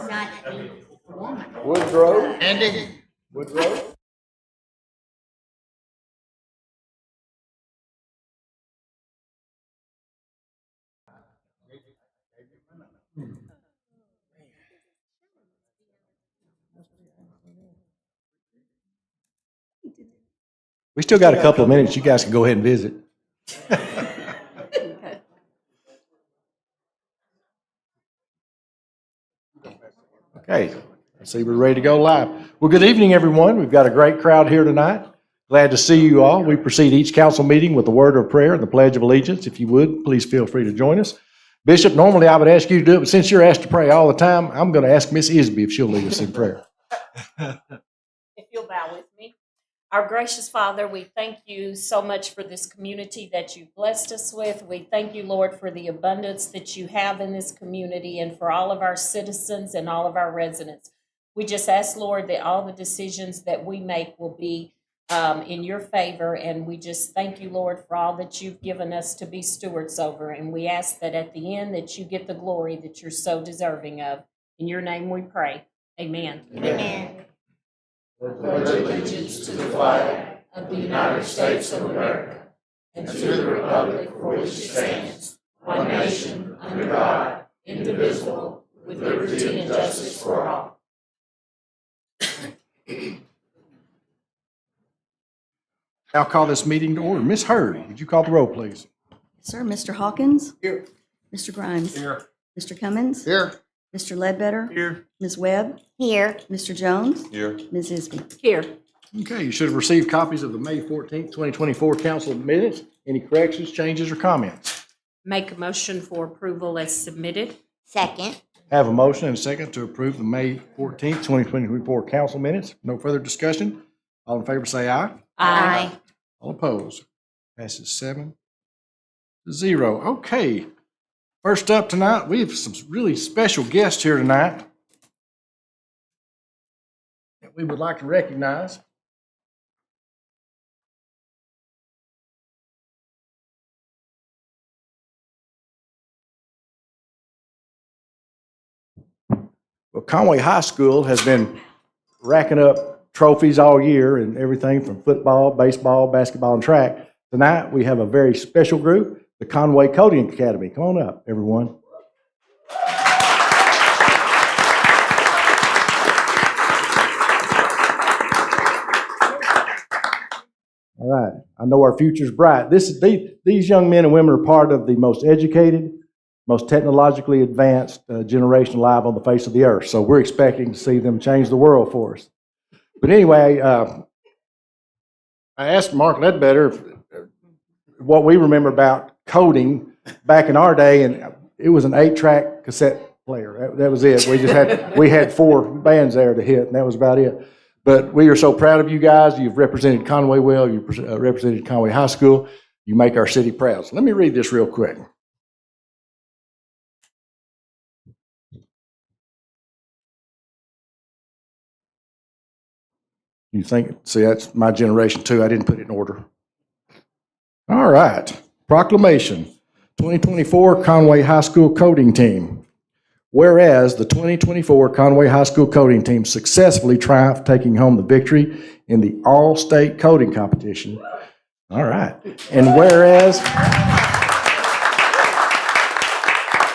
not a woman. Woodrow. Andy? Woodrow. We still got a couple of minutes. You guys can go ahead and visit. Okay, I see we're ready to go live. Well, good evening, everyone. We've got a great crowd here tonight. Glad to see you all. We proceed each council meeting with a word of prayer and the Pledge of Allegiance. If you would, please feel free to join us. Bishop, normally I would ask you to do it, but since you're asked to pray all the time, I'm going to ask Miss Isby if she'll lead us in prayer. If you'll bow with me. Our gracious Father, we thank you so much for this community that you've blessed us with. We thank you, Lord, for the abundance that you have in this community and for all of our citizens and all of our residents. We just ask, Lord, that all the decisions that we make will be in your favor, and we just thank you, Lord, for all that you've given us to be stewards over, and we ask that at the end that you get the glory that you're so deserving of. In your name we pray. Amen. Amen. Pledge allegiance to the flag of the United States of America and to the republic for which it stands, one nation, under God, indivisible, with liberty and justice for all. I'll call this meeting to order. Miss Hurd, would you call the roll, please? Sir, Mr. Hawkins? Here. Mr. Grimes? Here. Mr. Cummins? Here. Mr. Ledbetter? Here. Ms. Webb? Here. Mr. Jones? Here. Ms. Isby? Here. Okay, you should have received copies of the May 14th, 2024 council minutes. Any corrections, changes, or comments? Make a motion for approval as submitted. Second. Have a motion and a second to approve the May 14th, 2024 council minutes. No further discussion. All in favor say aye. Aye. All opposed. Passes 7-0. Okay. First up tonight, we have some really special guests here tonight that we would like to recognize. Well, Conway High School has been racking up trophies all year and everything from football, baseball, basketball, and track. Tonight, we have a very special group, the Conway Coding Academy. Come on up, everyone. All right. I know our future's bright. These young men and women are part of the most educated, most technologically advanced generation alive on the face of the earth. So we're expecting to see them change the world for us. But anyway, I asked Mark Ledbetter what we remember about coding back in our day, and it was an 8-track cassette player. That was it. We had 4 bands there to hit, and that was about it. But we are so proud of you guys. You've represented Conway well. You've represented Conway High School. You make our city proud. So let me read this real quick. You think, see, that's my generation too. I didn't put it in order. All right. Proclamation. 2024 Conway High School Coding Team. Whereas the 2024 Conway High School Coding Team successfully triumphed, taking home the victory in the all-state coding competition. All right. And whereas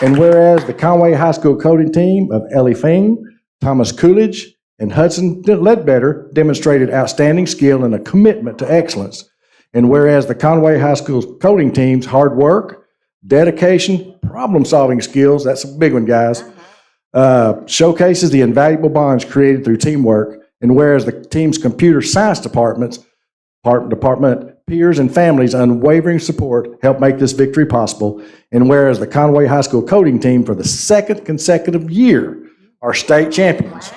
the Conway High School Coding Team of Ellie Fing, Thomas Coolidge, and Hudson Ledbetter demonstrated outstanding skill and a commitment to excellence. And whereas the Conway High School Coding Team's hard work, dedication, problem-solving skills, that's a big one, guys, showcases the invaluable bonds created through teamwork. And whereas the team's computer science department, peers, and families' unwavering support helped make this victory possible. And whereas the Conway High School Coding Team, for the 2nd consecutive year, are state champions.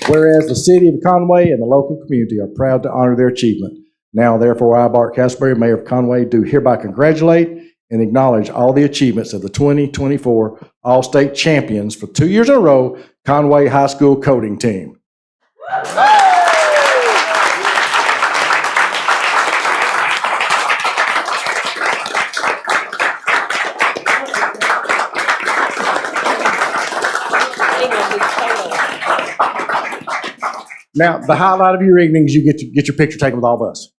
Whereas the city of Conway and the local community are proud to honor their achievement. Now, therefore, I, Bart Castleberry, Mayor of Conway, do hereby congratulate and acknowledge all the achievements of the 2024 All-State Champions for 2 years in a row, Conway High School Coding Team. Now, the highlight of your evening is you get your picture taken with all of us.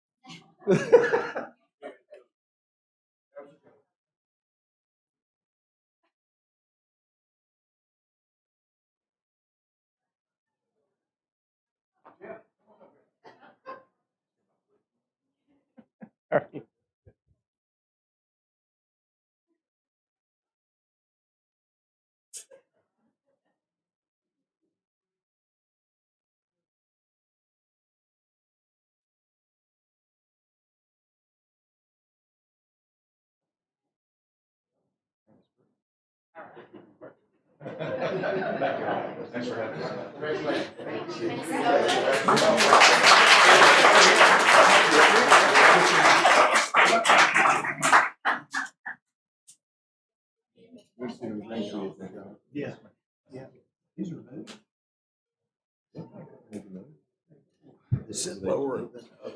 Yeah, yeah. These are moved. Is it lower than other?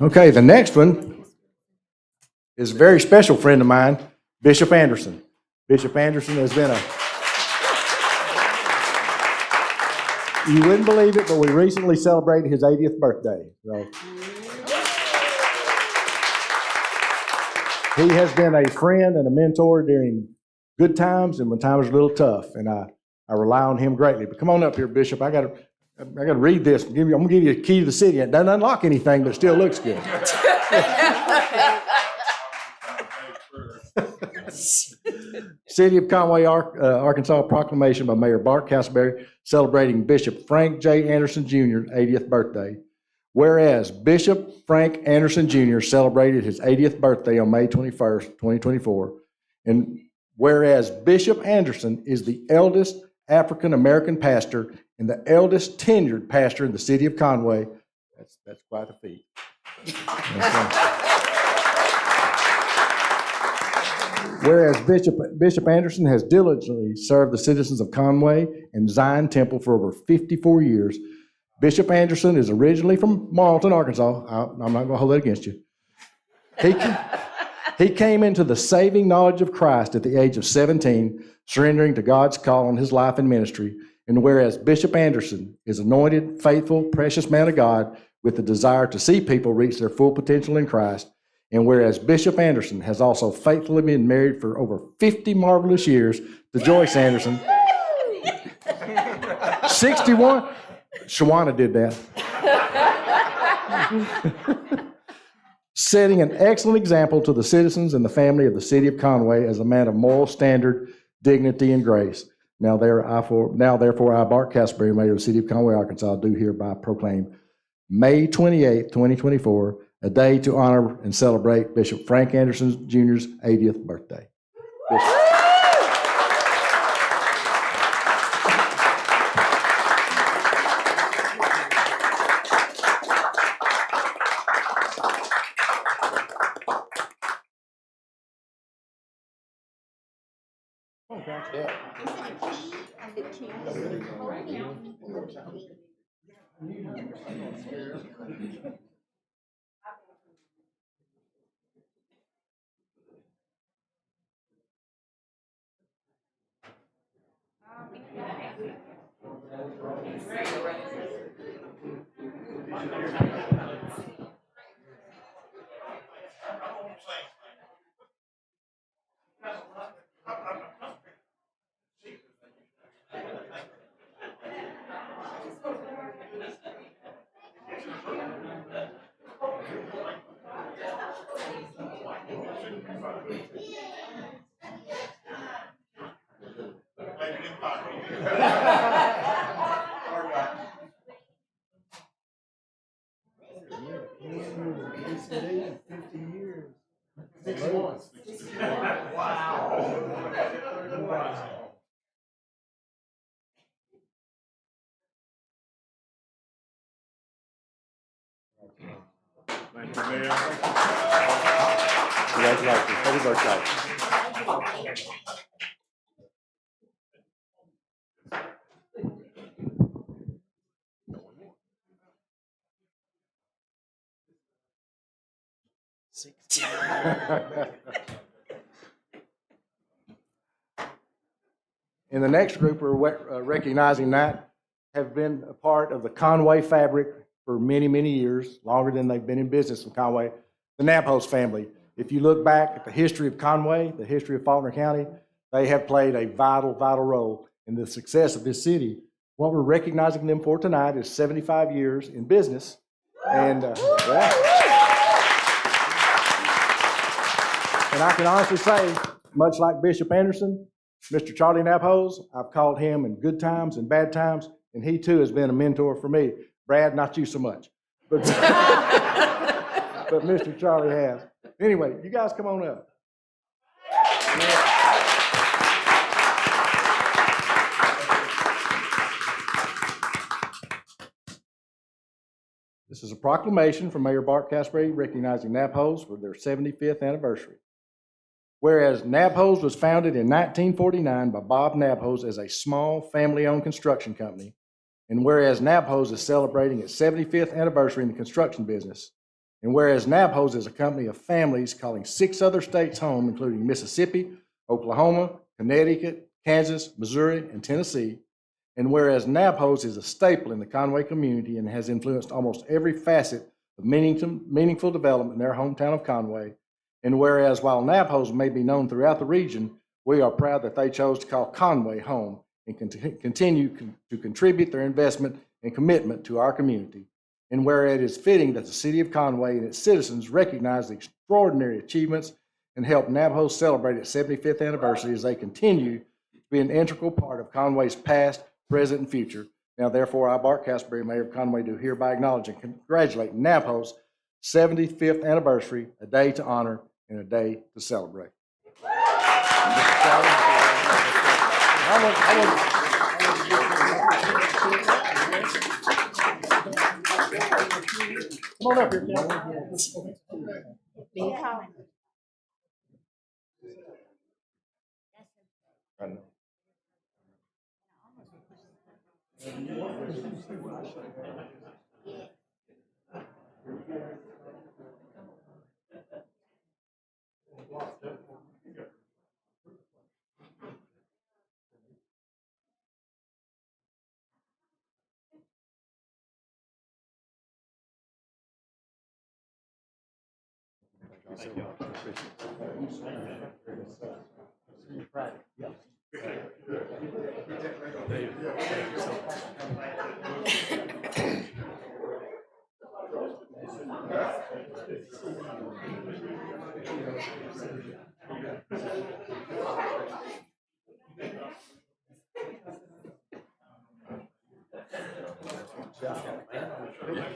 Okay, the next one is a very special friend of mine, Bishop Anderson. Bishop Anderson has been you wouldn't believe it, but we recently celebrated his 80th birthday. So he has been a friend and a mentor during good times and when times are a little tough, and I rely on him greatly. But come on up here, Bishop. I got to read this. I'm going to give you a key to the city. It doesn't unlock anything, but it still looks good. City of Conway, Arkansas proclamation by Mayor Bart Castleberry celebrating Bishop Frank J. Anderson Jr.'s 80th birthday. Whereas Bishop Frank Anderson Jr. celebrated his 80th birthday on May 21st, 2024, and whereas Bishop Anderson is the eldest African-American pastor and the eldest tenured pastor in the city of Conway, that's quite a feat. Whereas Bishop Anderson has diligently served the citizens of Conway and Zion Temple for over 54 years, Bishop Anderson is originally from Marlton, Arkansas. I'm not going to hold that against you. He came into the saving knowledge of Christ at the age of 17, surrendering to God's call on his life and ministry. And whereas Bishop Anderson is anointed, faithful, precious man of God with the desire to see people reach their full potential in Christ, and whereas Bishop Anderson has also faithfully been married for over 50 marvelous years to Joyce Anderson, 61, Shawana did that. Setting an excellent example to the citizens and the family of the city of Conway as a man of moral standard, dignity, and grace. Now therefore, I, Bart Castleberry, Mayor of the city of Conway, Arkansas, do hereby proclaim May 28, 2024, a day to honor and celebrate Bishop Frank Anderson Jr.'s 80th birthday. Bishop. Thank you, Mayor. Congratulations. Happy birthday. In the next group, we're recognizing that have been a part of the Conway fabric for many, many years, longer than they've been in business in Conway. The Napos family. If you look back at the history of Conway, the history of Faulkner County, they have played a vital, vital role in the success of this city. What we're recognizing them for tonight is 75 years in business. And, And I can honestly say, much like Bishop Anderson, Mr. Charlie Napos, I've called him in good times and bad times, and he too has been a mentor for me. Brad, not you so much, but, but Mr. Charlie has. Anyway, you guys come on up. This is a proclamation from Mayor Bart Casper recognizing Napos for their 75th anniversary. Whereas Napos was founded in 1949 by Bob Napos as a small family-owned construction company, and whereas Napos is celebrating its 75th anniversary in the construction business, and whereas Napos is a company of families calling 6 other states home, including Mississippi, Oklahoma, Connecticut, Kansas, Missouri, and Tennessee, and whereas Napos is a staple in the Conway community and has influenced almost every facet of meaningful development in their hometown of Conway, and whereas while Napos may be known throughout the region, we are proud that they chose to call Conway home and continue to contribute their investment and commitment to our community. And where it is fitting that the city of Conway and its citizens recognize the extraordinary achievements and help Napos celebrate its 75th anniversary as they continue to be an integral part of Conway's past, present, and future. Now, therefore, I, Bart Casper, Mayor of Conway, do hereby acknowledge and congratulate Napos' 75th anniversary, a day to honor and a day to celebrate. Come on up here, Ken.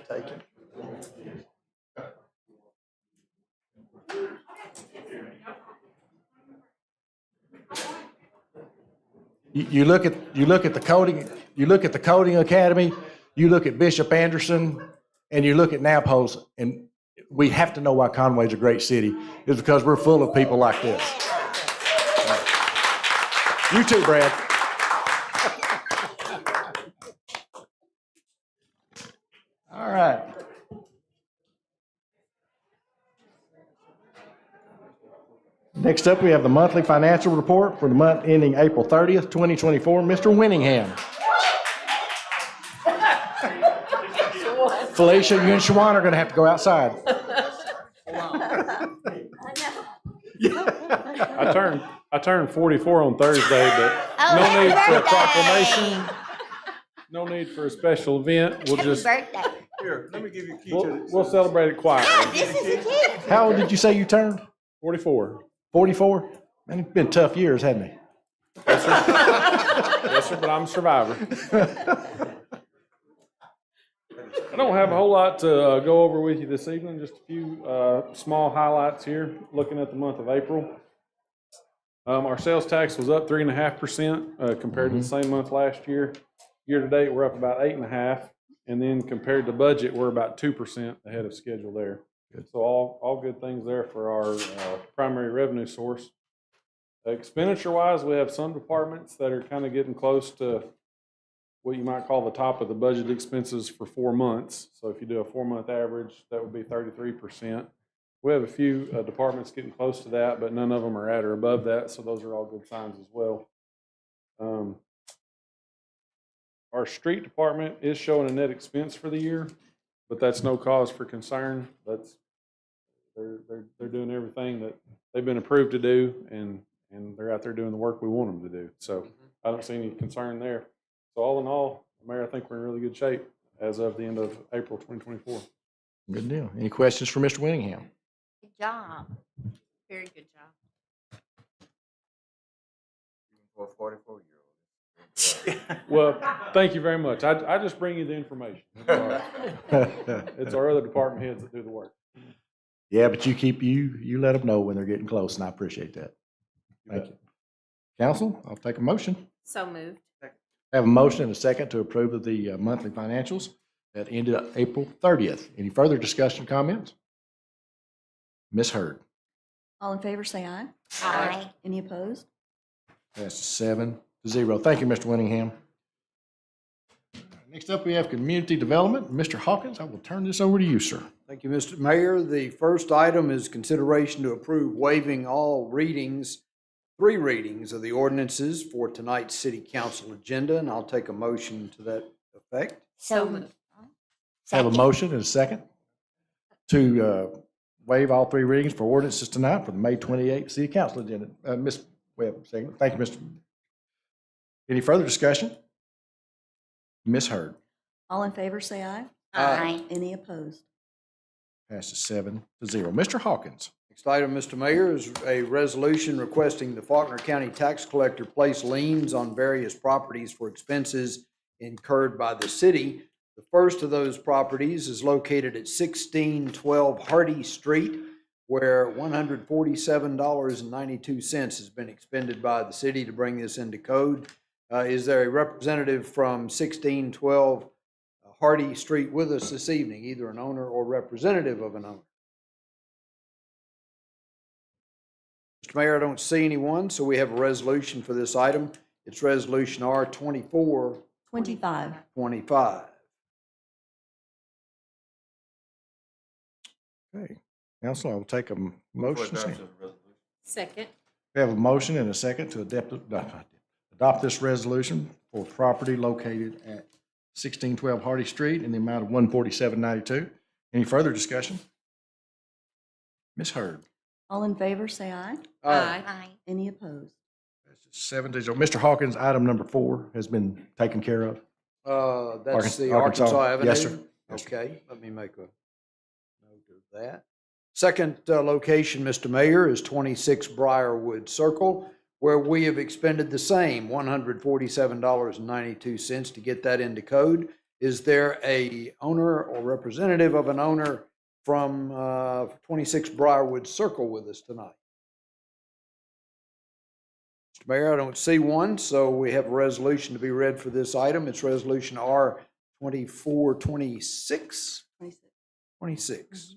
Take it. You look at the coding academy, you look at Bishop Anderson, and you look at Napos, and we have to know why Conway's a great city is because we're full of people like this. You too, Brad. All right. Next up, we have the monthly financial report for the month ending April 30th, 2024. Mr. Winningham. Felicia, you and Shawan are going to have to go outside. I turned 44 on Thursday, but no need for a proclamation. No need for a special event. We'll Happy just birthday. Here, let me give you a key we'll celebrate it quietly. God, this is a kid. How old did you say you turned? 44. 44? Man, it's been tough years, hasn't it? Yes, sir, but I'm a survivor. I don't have a whole lot to go over with you this evening, just a few small highlights here, looking at the month of April. Our sales tax was up 3.5% compared to the same month last year. Year to date, we're up about 8.5%, and then compared to budget, we're about 2% ahead of schedule there. So all good things there for our primary revenue source. Expenditure-wise, we have some departments that are kind of getting close to what you might call the top of the budget expenses for 4 months. So if you do a 4-month average, that would be 33%. We have a few departments getting close to that, but none of them are at or above that, so those are all good signs as well. Our street department is showing a net expense for the year, but that's no cause for concern. They're doing everything that they've been approved to do, and they're out there doing the work we want them to do. So I don't see any concern there. So all in all, Mayor, I think we're in really good shape as of the end of April 2024. Good deal. Any questions for Mr. Winningham? Good job. Very good job. For a 44-year-old. Well, thank you very much. I just bring you the information. It's our other department heads that do the work. Yeah, but you let them know when they're getting close, and I appreciate that. Thank you. Council, I'll take a motion. So moved. I have a motion and a second to approve of the monthly financials that ended April 30th. Any further discussion, comments? Ms. Hurd. All in favor, say aye. Aye. Any opposed? Passes 7-0. Thank you, Mr. Winningham. Next up, we have community development. Mr. Hawkins, I will turn this over to you, sir. Thank you, Mr. Mayor. The first item is consideration to approve waiving all readings, 3 readings of the ordinances for tonight's city council agenda, and I'll take a motion to that effect. So moved. I have a Second. motion and a second to waive all 3 readings for ordinances tonight for the May 28th city council agenda. Ms. Webb, second. Thank you, Mr. Any further discussion? Ms. Hurd. All in favor, say aye. Aye. Any opposed? Passes 7-0. Mr. Hawkins. Next item, Mr. Mayor, is a resolution requesting the Faulkner County Tax Collector place liens on various properties for expenses incurred by the city. The first of those properties is located at 1612 Hardy Street, where $147.92 has been expended by the city to bring this into code. Is there a representative from 1612 Hardy Street with us this evening, either an owner or representative of an owner? Mr. Mayor, I don't see anyone, so we have a resolution for this item. It's Resolution R 2425. 25. Okay. Council, I will take a motion. Second. We have a motion and a second to adopt this resolution for property located at 1612 Hardy Street in the amount of $147.92. Any further discussion? Ms. Hurd. All in favor, say aye. Aye. Any opposed? 7-0. Mr. Hawkins, item number 4 has been taken care of. That's the Arkansas. Arkansas Avenue? Yes, sir. Yes, sir. Okay, let me make a note of that. Second location, Mr. Mayor, is 26 Briarwood Circle, where we have expended the same $147.92 to get that into code. Is there a owner or representative of an owner from 26 Briarwood Circle with us tonight? Mr. Mayor, I don't see one, so we have a resolution to be read for this item. It's Resolution R 2426. 26.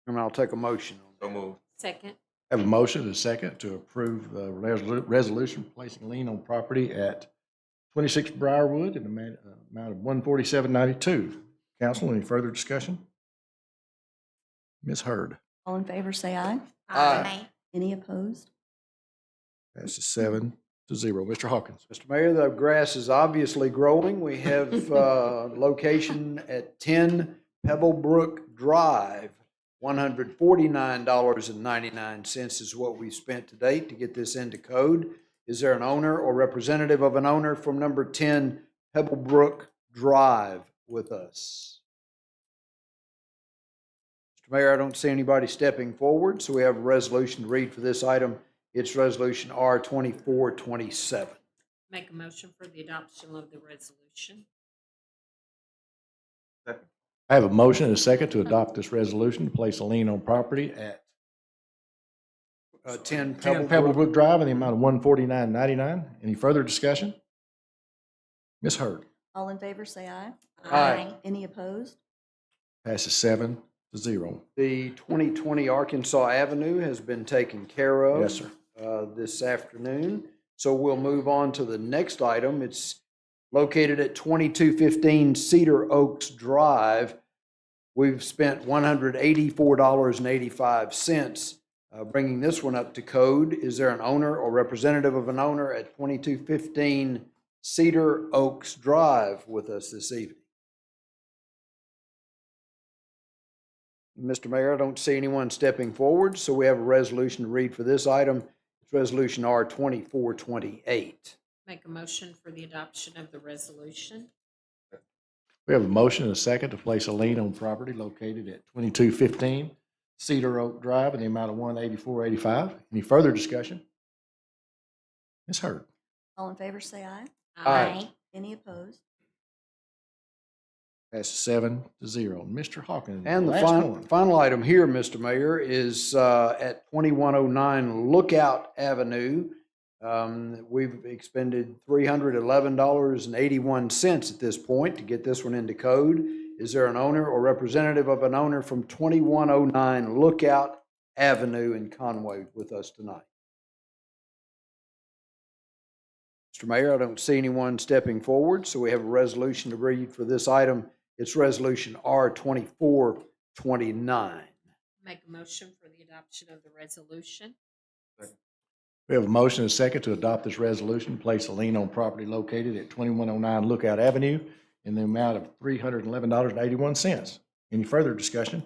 And I'll take a motion. So moved. Second. I have a motion and a second to approve the resolution placing lien on property at 26 Briarwood in the amount of $147.92. Council, any further discussion? Ms. Hurd. All in favor, say aye. Aye. Any opposed? Passes 7-0. Mr. Hawkins. Mr. Mayor, the grass is obviously growing. We have location at 10 Pebblebrook Drive. $149.99 is what we've spent to date to get this into code. Is there an owner or representative of an owner from number 10 Pebblebrook Drive with us? Mr. Mayor, I don't see anybody stepping forward, so we have a resolution to read for this item. It's Resolution R 2427. Make a motion for the adoption of the resolution. I have a motion and a second to adopt this resolution to place a lien on property at 10 10 Pebblebrook. Pebblebrook Drive in the amount of $149.99. Any further discussion? Ms. Hurd. All in favor, say aye. Aye. Any opposed? Passes 7-0. The 2020 Arkansas Avenue has been taken care of. Yes, sir. This afternoon. So we'll move on to the next item. It's located at 2215 Cedar Oaks Drive. We've spent $184.85 Bringing this one up to code, is there an owner or representative of an owner at 2215 Cedar Oaks Drive with us this evening? Mr. Mayor, I don't see anyone stepping forward, so we have a resolution to read for this item. It's Resolution R 2428. Make a motion for the adoption of the resolution. We have a motion and a second to place a lien on property located at 2215 Cedar Oak Drive in the amount of $184.85. Any further discussion? Ms. Hurd. All in favor, say aye. Aye. Any opposed? Passes 7-0. Mr. Hawkins. And the last one. final item here, Mr. Mayor, is at 2109 Lookout Avenue. We've expended $311.81 at this point to get this one into code. Is there an owner or representative of an owner from 2109 Lookout Avenue in Conway with us tonight? Mr. Mayor, I don't see anyone stepping forward, so we have a resolution to read for this item. It's Resolution R 2429. Make a motion for the adoption of the resolution. We have a motion and a second to adopt this resolution, place a lien on property located at 2109 Lookout Avenue in the amount of $311.81. Any further discussion?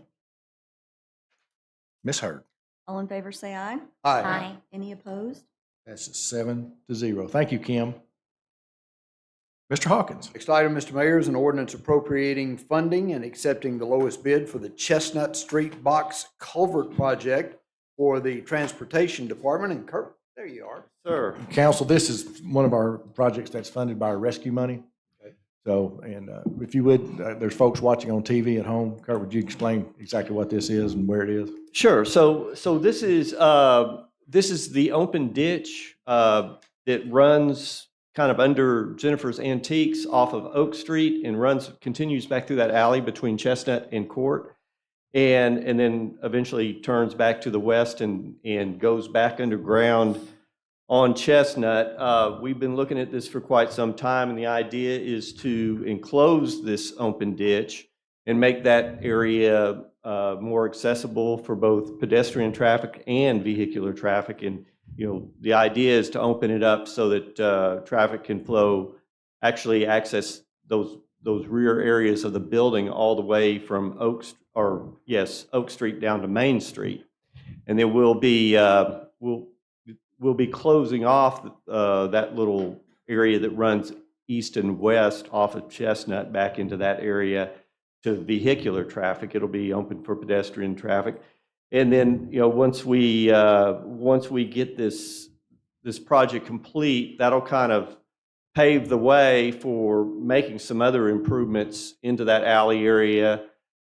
Ms. Hurd. All in favor, say aye. Aye. Any opposed? Passes 7-0. Thank you, Kim. Mr. Hawkins. Next item, Mr. Mayor, is an ordinance appropriating funding and accepting the lowest bid for the Chestnut Street Box Culvert Project for the Transportation Department. And Kurt, there you are. Sir. Council, this is one of our projects that's funded by our rescue money. Okay. So, and if you would, there's folks watching on TV at home. Kurt, would you explain exactly what this is and where it is? Sure. So this is the open ditch that runs kind of under Jennifer's Antiques off of Oak Street and continues back through that alley between Chestnut and Court, and then eventually turns back to the west and goes back underground on Chestnut. We've been looking at this for quite some time, and the idea is to enclose this open ditch and make that area more accessible for both pedestrian traffic and vehicular traffic. And the idea is to open it up so that traffic can flow, actually access those rear areas of the building all the way from Oak Street down to Main Street. And then we'll be closing off that little area that runs east and west off of Chestnut back into that area to vehicular traffic. It'll be open for pedestrian traffic. And then, once we get this project complete, that'll kind of pave the way for making some other improvements into that alley area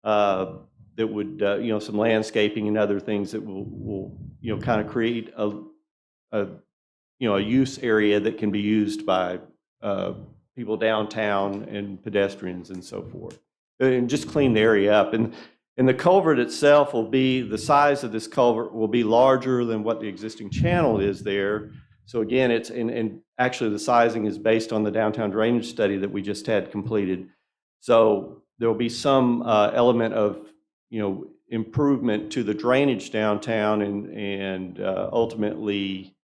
that would, some landscaping and other things that will kind of create a use area that can be used by people downtown and pedestrians and so forth, and just clean the area up. And the culvert itself the size of this culvert will be larger than what the existing channel is there. So again, and actually the sizing is based on the downtown drainage study that we just had completed. So there will be some element of, improvement to the drainage downtown and ultimately,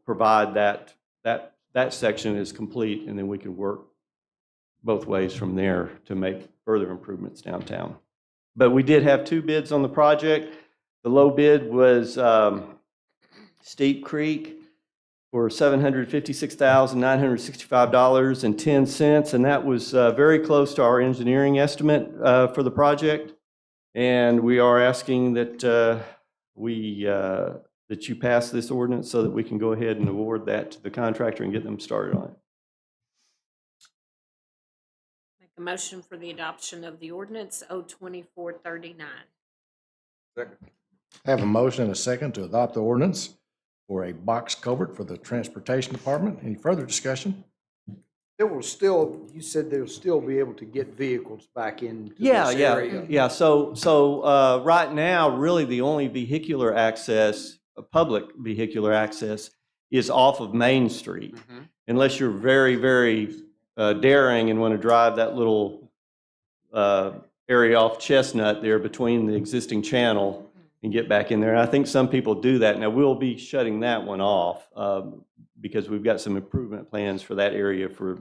provide that section is complete, and then we can work both ways from there to make further improvements downtown. But we did have 2 bids on the project. The low bid was Steep Creek for $756,965.10, and that was very close to our engineering estimate for the project. And we are asking that that you pass this ordinance so that we can go ahead and award that to the contractor and get them started on it. A motion for the adoption of the ordinance O2439. Second. I have a motion and a second to adopt the ordinance for a box culvert for the Transportation Department. Any further discussion? You said they'll still be able to get vehicles back into this area. Yeah. So right now, really the only vehicular access, public vehicular access, is off of Main Street, unless you're very, very daring and want to drive that little area off Chestnut there between the existing channel and get back in there. And I think some people do that. Now, we'll be shutting that one off because we've got some improvement plans for that area for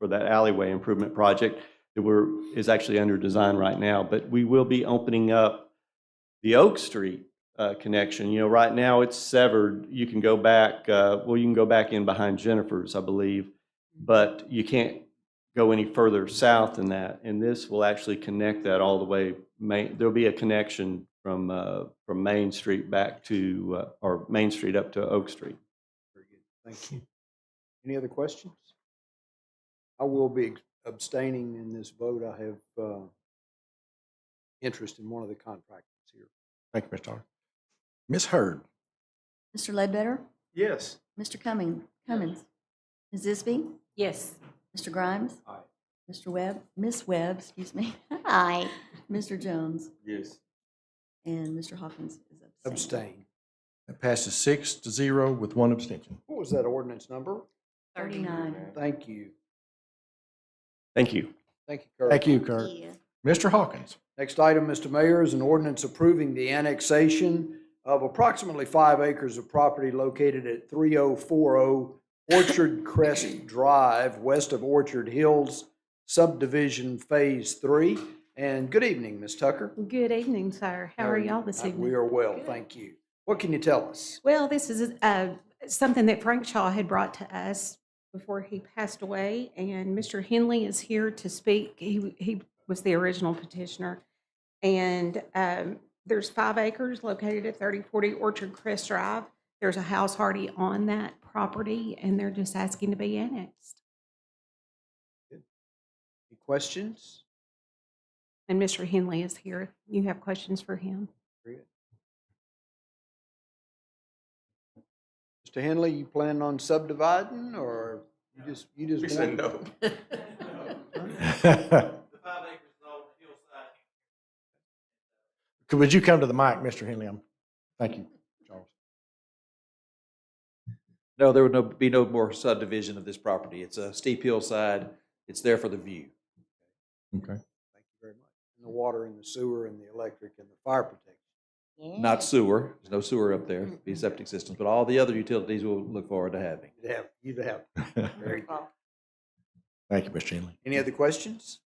that alleyway improvement project that is actually under design right now. But we will be opening up the Oak Street connection. Right now it's severed. You can go back, you can go back in behind Jennifer's, I believe, but you can't go any further south than that. And this will actually connect that all the way. There'll be a connection from Main Street back to, or Main Street up to Oak Street. Very good. Thank you. Any other questions? I will be abstaining in this vote. I have interest in one of the contractors here. Thank you, Mr. Hawkins. Ms. Hurd? Mr. Ledbetter? Yes. Mr. Cummings? Ms. Isby? Yes. Mr. Grimes? Aye. Mr. Webb? Miss Webb, excuse me. Aye. Mr. Jones? Yes. And Mr. Hawkins is abstaining. Abstain. That passes 6-0 with one abstention. What was that ordinance number? 39. Thank you. Thank you. Thank you, Kurt. Thank you, Kurt. Mr. Hawkins? Next item, Mr. Mayor, is an ordinance approving the annexation of approximately 5 acres of property located at 3040 Orchard Crest Drive, west of Orchard Hills, subdivision Phase 3. And good evening, Ms. Tucker. Good evening, sir. How are y'all this We evening? are well, thank you. What can you tell us? Well, this is something that Frank Shaw had brought to us before he passed away, and Mr. Henley is here to speak. He was the original petitioner, and there's 5 acres located at 3040 Orchard Crest Drive. There's a house already on that property, and they're just asking to be annexed. Any questions? And Mr. Henley is here. If you have questions for him. Very good. Mr. Henley, you planning on subdividing, or you just We said no. Would you come to the mic, Mr. Henley? Thank you, Charles. No, there would be no more subdivision of this property. It's a steep hillside. It's there for the view. Okay. Thank you very much. And the water and the sewer and the electric and the fire protection. Not sewer. There's no sewer up there. Be septic systems, but all the other utilities we'll look forward to having. You'd have. Very good. Thank you, Mr. Henley. Any other questions?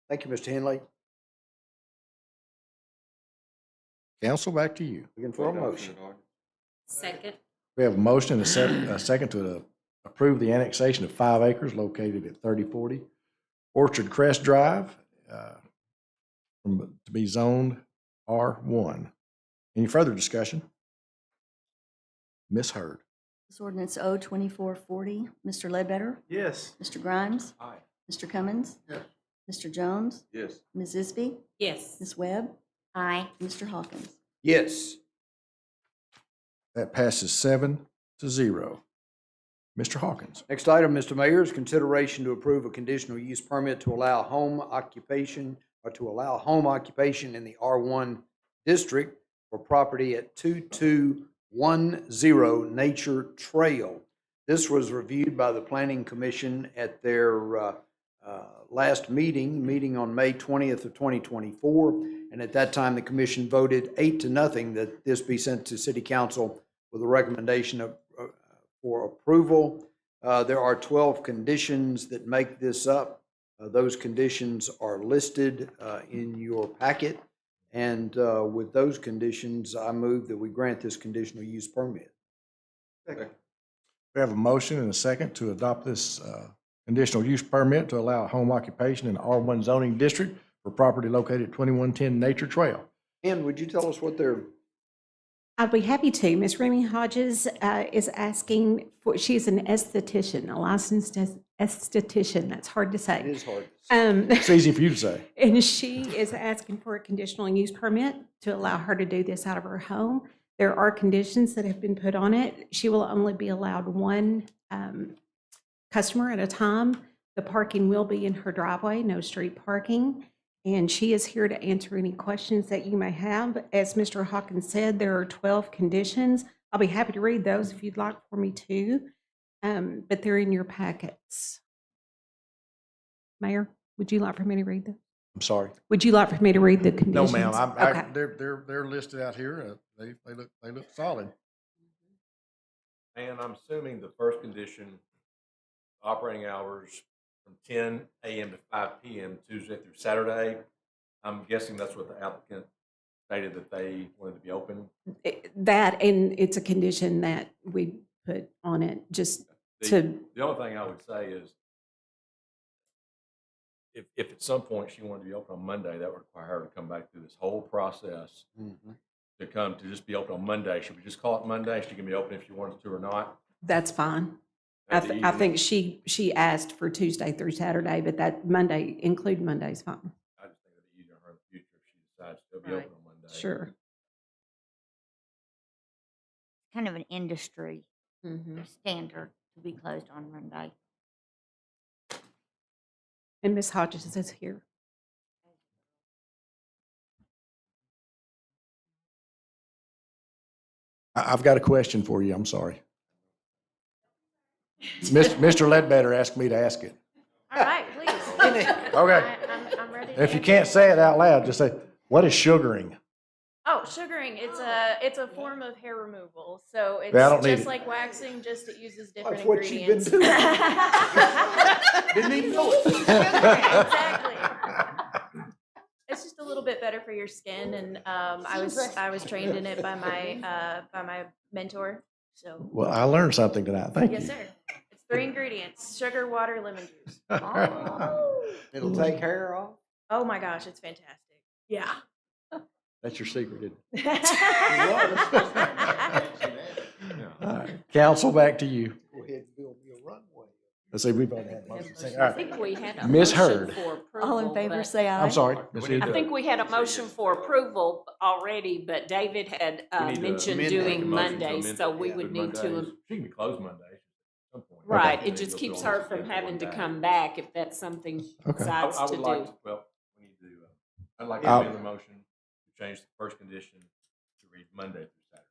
Thank you, Mr. Henley. Council, back to you. Looking for a motion. Second. We have a motion and a second to approve the annexation of 5 acres located at 3040 Orchard Crest Drive to be zoned R1. Any further discussion? Ms. Hurd? This ordinance O-2440. Mr. Ledbetter? Yes. Mr. Grimes? Aye. Mr. Cummings? Yes. Mr. Jones? Yes. Ms. Isby? Yes. Ms. Webb? Aye. Mr. Hawkins? Yes. That passes 7-0. Mr. Hawkins? Next item, Mr. Mayor, is consideration to approve a conditional use permit to allow home occupation in the R1 district for property at 2210 Nature Trail. This was reviewed by the Planning Commission at their last meeting on May 20th of 2024. And at that time, the commission voted 8-0 that this be sent to City Council with a recommendation for approval. There are 12 conditions that make this up. Those conditions are listed in your packet. And with those conditions, I move that we grant this conditional use permit. Second. We have a motion and a second to adopt this conditional use permit to allow home occupation in the R1 zoning district for property located at 2110 Nature Trail. And would you tell us what they're... I'd be happy to. Ms. Remy Hodges is asking for, she's an esthetician, a licensed esthetician. That's hard to It say. is hard. It's easy for you to say. And she is asking for a conditional use permit to allow her to do this out of her home. There are conditions that have been put on it. She will only be allowed one customer at a time. The parking will be in her driveway, no street parking. And she is here to answer any questions that you may have. As Mr. Hawkins said, there are 12 conditions. I'll be happy to read those if you'd like for me to, but they're in your packets. Mayor, would you like for me to read them? I'm sorry. Would you like for me to read the No, conditions? ma'am, Okay. they're listed out here. They look solid. And I'm assuming the first condition, operating hours from 10 a.m. to 5 p.m. Tuesday through Saturday. I'm guessing that's what the applicant stated that they wanted to be open. That, and it's a condition that we put on it, just to, The only thing I would say is if at some point she wanted to be open on Monday, that would require her to come back through this whole process to come to just be open on Monday. Should we just call it Monday? She can be open if she wants to or not. that's fine. That's the I think easiest. she asked for Tuesday through Saturday, but that Monday, include Monday's fine. I just think it'd be easier on her in the future if she decides to be Right. open on Monday. Sure. Kind of an industry Mm-hmm. standard to be closed on Monday. And Ms. Hodges is here. I've got a question for you. I'm sorry. Mr. Ledbetter asked me to ask it. All right, please. Okay. I'm ready. If you can't say it out loud, just say, what is sugaring? Oh, sugaring, it's a form of hair removal. So it's I don't need just it. like waxing, just it uses different That's what you've been ingredients. doing. Didn't even know it. Exactly. It's just a little bit better for your skin, and I was trained in it by my mentor. So Well, I learned something tonight. Thank you. yes, sir. It's 3 ingredients: sugar, water, lemon juice. It'll take hair off. Oh my gosh, it's fantastic. Yeah. That's your secret, isn't it? Yeah. All right. Council, back to you. Go ahead and build me a runway. Let's see, we've already had a motion. All I right. think we had a Ms. motion Hurd. for approval. All in favor, but- say aye. I'm sorry. We Ms. need Ed. I think we had a motion for approval already, but David had We need to mentioned amend doing the motion to Mondays, amend so it. we Yeah, would do need to. Mondays. She can be closed Monday at some point. Right, And it then just go keeps through all her this from again having one to day. come back if that's something Okay. decides I to would like do. to, well, we need to, I'd like I'll- to amend the motion to change the first condition to read Monday through Saturday.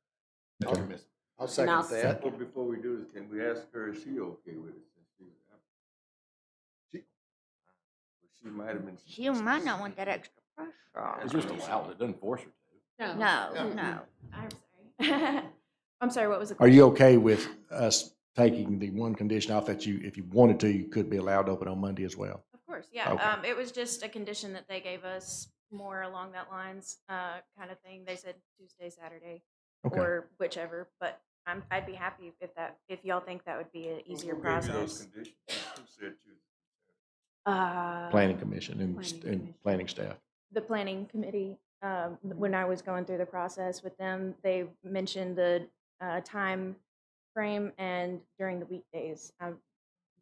That's what we're missing. I'll And I'll second that. Well, before we do this, can we ask her if she okay with it? She might have been. She might not want that extra pressure. It's just allowed, it doesn't force her to. No. I'm sorry. I'm sorry. What was the Are question? you okay with us taking the one condition off that you, if you wanted to, you could be allowed to open on Monday as well? Of course, yeah. Okay. It was just a condition that they gave us, more along that lines, kind of thing. They said Tuesday, Saturday, Okay. or whichever. But I'd be happy if y'all think that would be an easier process. Planning commission and Commission. planning staff. The planning committee, when I was going through the process with them, they mentioned the time frame and during the weekdays. I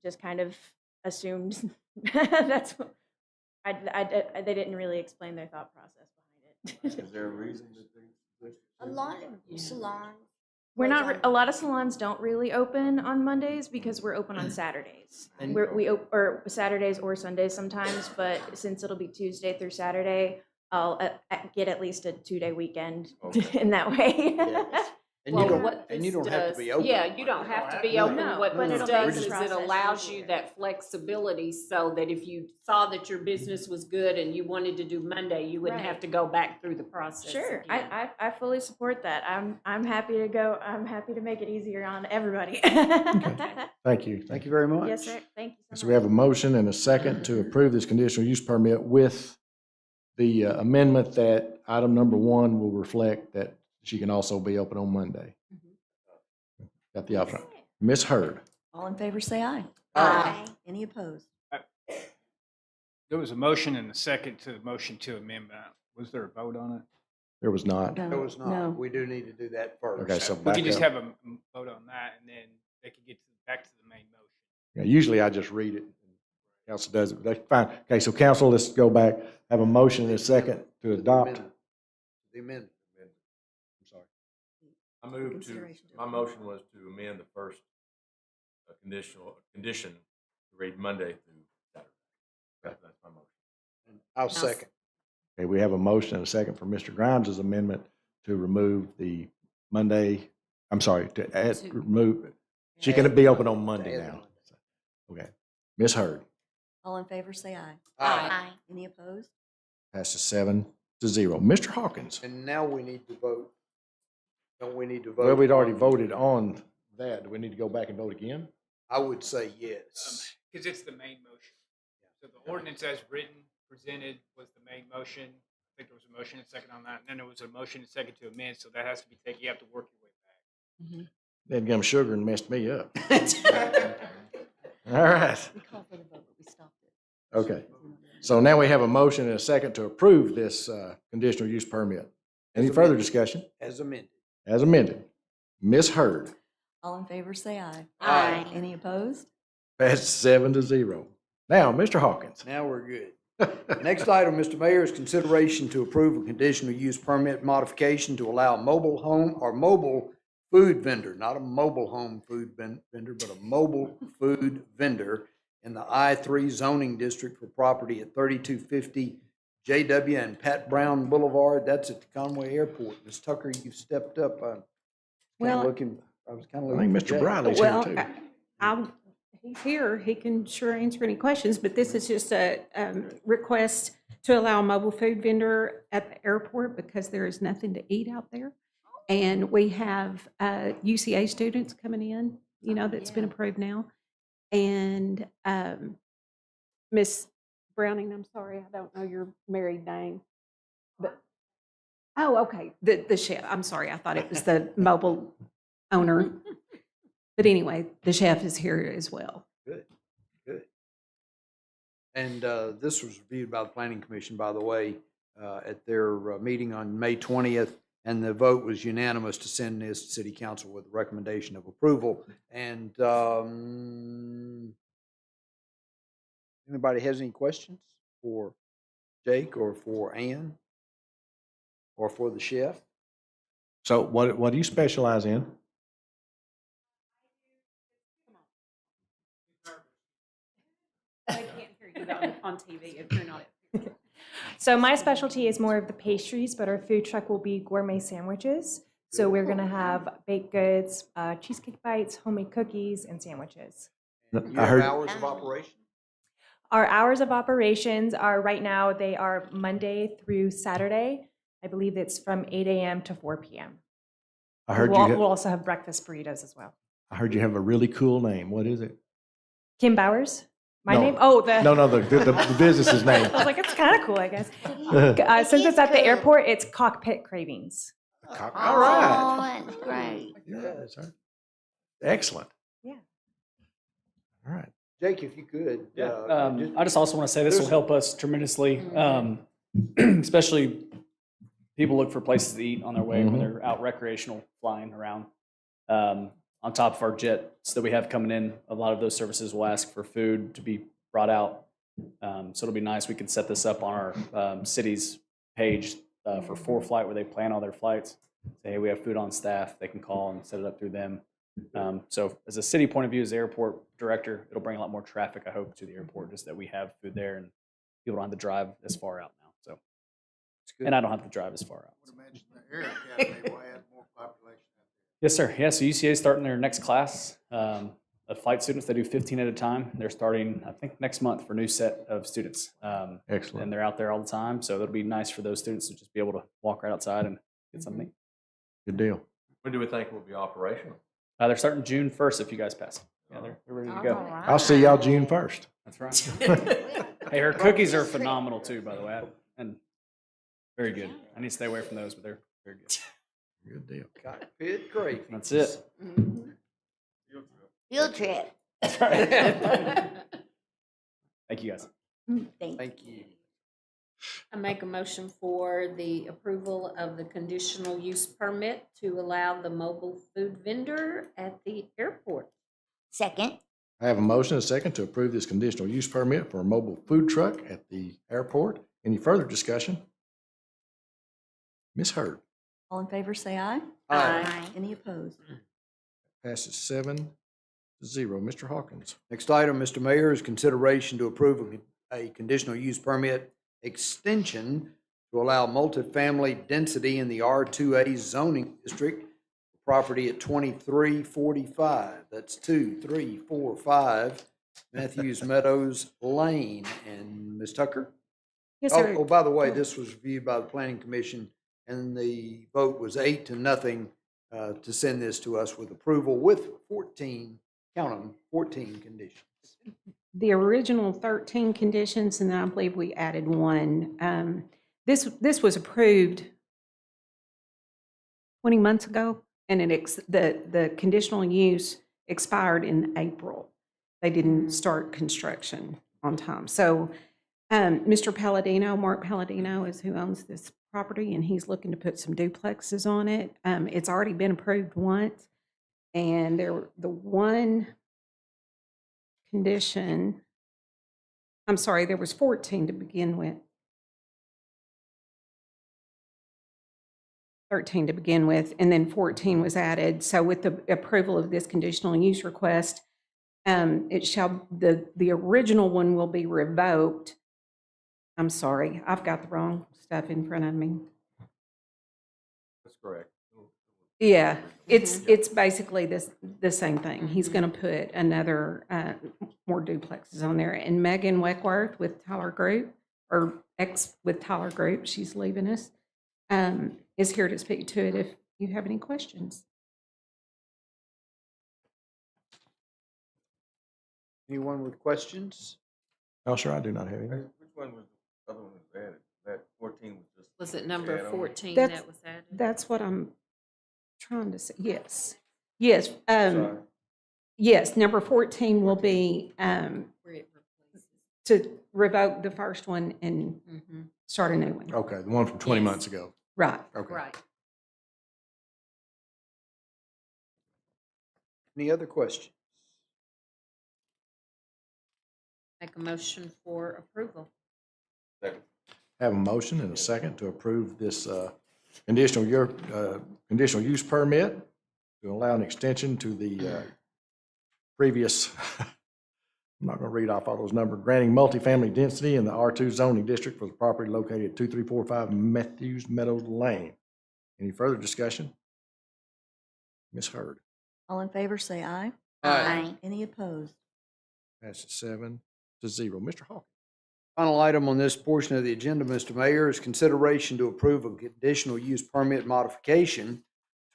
just kind of assumed that's what they didn't really explain their thought process behind it. Is there a reason that they? A lot of salons. We're not. A lot of salons don't really open on Mondays because we're open on Saturdays. Or Saturdays or Sundays sometimes. But since it'll be Tuesday through Saturday, I'll get at least a 2-day weekend in that way. Yes. And Well, you don't, what and you this don't have to does- be open. Yeah, you don't have to be No. open. No, What but this it'll does make is the it process allows you easier. that flexibility so that if you saw that your business was good and you wanted to do Monday, you wouldn't Right. have to go back through the process. Sure, again. I fully support that. I'm happy to go. I'm happy to make it easier on everybody. Thank you. Thank you very much. Yes, sir. Thank you so So much. we have a motion and a second to approve this conditional use permit with the amendment that item number 1 will reflect that she can also be open on Monday. Got the option. Ms. Hurd. All in favor, say aye. Aye. Any opposed? There was a motion and a second to the motion to amend. Was there a vote on it? There was not. There was No. not. We do need to do that first. Okay, so We back can just up. have a vote on that, and then they can get back to the main motion. Yeah, usually I just read it. Council does it, but that's fine. Okay, so council, let's go back. Have a motion and a second to adopt. The amendment. I'm sorry. I moved to, Consideration to my motion was to amend the first condition to read Monday through Saturday. That's my motion. I'll second. Okay, we have a motion and a second for Mr. Grimes' amendment to remove the Monday, I'm sorry, to add, remove, she can be open on Monday add now. Okay. Ms. Hurd. All in favor, say aye. Aye. Any opposed? Passes 7-0. Mr. Hawkins? And now we need to vote. Don't we need to vote? Well, we'd already on- voted on that. Do we need to go back and vote again? I would say yes. Because it's the main motion. So the ordinance as written, presented, was the main motion. I think there was a motion and second on that, and then there was a motion and second to amend, so that has to be taken, you have to work your way back. That gum sugar and messed me up. All right. We called for the vote, but we stopped it. Okay. So now we have a motion and a second to approve this conditional use permit. Any further discussion? As amended. As amended. Ms. Hurd? All in favor, say aye. Aye. Any opposed? Passes 7-0. Now, Mr. Hawkins. Now we're good. Next item, Mr. Mayor, is consideration to approve a conditional use permit modification to allow mobile home or mobile food vendor, not a mobile home food vendor, but a mobile food vendor in the I-3 zoning district for property at 3250 JW and Pat Brown Boulevard. That's at the Conway Airport. Ms. Tucker, you've stepped up. I was Well, kind of I looking. think for Mr. Jay. Briley's here Well, too. he's here. He can sure answer any questions, but this is just a request to allow a mobile food vendor at the airport because there is nothing to eat out there. And we have UCA students coming in, that's been approved now. And Miss Browning, I'm sorry, I don't know your married name. But, oh, okay, the chef. I'm sorry, I thought it was the mobile owner. But anyway, the chef is here as well. Good, good. And this was reviewed by the Planning Commission, by the way, at their meeting on May 20th, and the vote was unanimous to send this to City Council with a recommendation of approval. And anybody has any questions for Jake or for Ann or for the chef? So what do you specialize in? I can't hear you on TV if you're not. So my specialty is more of the pastries, but our food truck will be gourmet sandwiches. So we're going to have baked goods, cheesecake bites, homemade cookies, and sandwiches. You I have heard- hours of operation? Our hours of operations are right now, they are Monday through Saturday. I believe it's from 8 a.m. to 4 p.m. I heard We'll also have breakfast burritos as well. I heard you have a really cool name. What is it? Kim Bowers? My No. name? Oh, the. No, the business's name. I was like, it's kind of cool, I guess. Since it's at the airport, it's Cockpit Cravings. All right. Oh, that's great. Yes, sir. Excellent. Yeah. All right. Jake, if you could. I just also want to say this will help us tremendously, especially people look for places to eat on their way when they're out recreational flying around. On top of our jets that we have coming in, a lot of those services will ask for food to be brought out. So it'll be nice. We can set this up on our city's page for ForeFlight where they plan all their flights. Say, hey, we have food on staff. They can call and set it up through them. So as a city point of view, as the airport director, it'll bring a lot more traffic, I hope, to the airport, just that we have food there and people don't have to drive as far out now. So, and I don't have to drive as far out. I would imagine the Air Academy will add more population. Yes, sir. Yeah, so UCA is starting their next class of flight students. They do 15 at a time. They're starting, I think, next month for a new set of students. Excellent. And they're out there all the time. So it'll be nice for those students to just be able to walk right outside and get something. Good deal. When do we think it will be operational? They're starting June 1st if you guys pass. Yeah, they're ready to go. I'll see y'all June 1st. That's right. Hey, her cookies are phenomenal too, by the way, and very good. I need to stay away from those, but they're very good. Good deal. Cockpit Cravings. That's it. Field trip. That's right. Thank you, guys. Thank you. I make a motion for the approval of the conditional use permit to allow the mobile food vendor at the airport. Second. I have a motion and a second to approve this conditional use permit for a mobile food truck at the airport. Any further discussion? Ms. Hurd? All in favor, say aye. Aye. Any opposed? Passes 7-0. Mr. Hawkins? Next item, Mr. Mayor, is consideration to approve a conditional use permit extension to allow multifamily density in the R2A zoning district, property at 2345. That's 2345 Matthews Meadows Lane. And Ms. Tucker? Yes, Oh, sir. oh, by the way, this was reviewed by the planning commission and the vote was 8-0 to send this to us with approval with 14, count them, 14 conditions. The original 13 conditions, and then I believe we added one. This was approved 20 months ago, and the conditional use expired in April. They didn't start construction on time. So Mr. Palladino, Mark Palladino is who owns this property, and he's looking to put some duplexes on it. It's already been approved once, and the one condition, I'm sorry, there was 14 to begin with. 13 to begin with, and then 14 was added. So with the approval of this conditional use request, the original one will be revoked. I'm sorry, I've got the wrong stuff in front of me. That's correct. Yeah, it's basically the same thing. He's going to put another more duplexes on there. And Megan Weckworth with Tyler Group, or ex with Tyler Group, she's leaving us, is here to speak to it if you have any questions. Anyone with questions? No, sir, I do not have any. Which one was the other one that was added? That 14 was just. Was it number add-on? 14 That's- that was added? That's what I'm trying to say. Yes, yes, Sorry. yes. Number 14 will be Where it replaces. to revoke the first one and Mhm. start a new one. Okay, the one from 20 Yes. months ago. Right. Okay. Right. Any other questions? Make a motion for approval. Second. Have a motion and a second to approve this conditional use permit to allow an extension to the previous, I'm not going to read off all those numbers, granting multifamily density in the R2 zoning district for the property located at 2345 Meadows Lane. Any further discussion? Ms. Hurd. All in favor, say aye. Aye. Any opposed? Passes 7-0. Mr. Hawkins. Final item on this portion of the agenda, Mr. Mayor, is consideration to approve a conditional use permit modification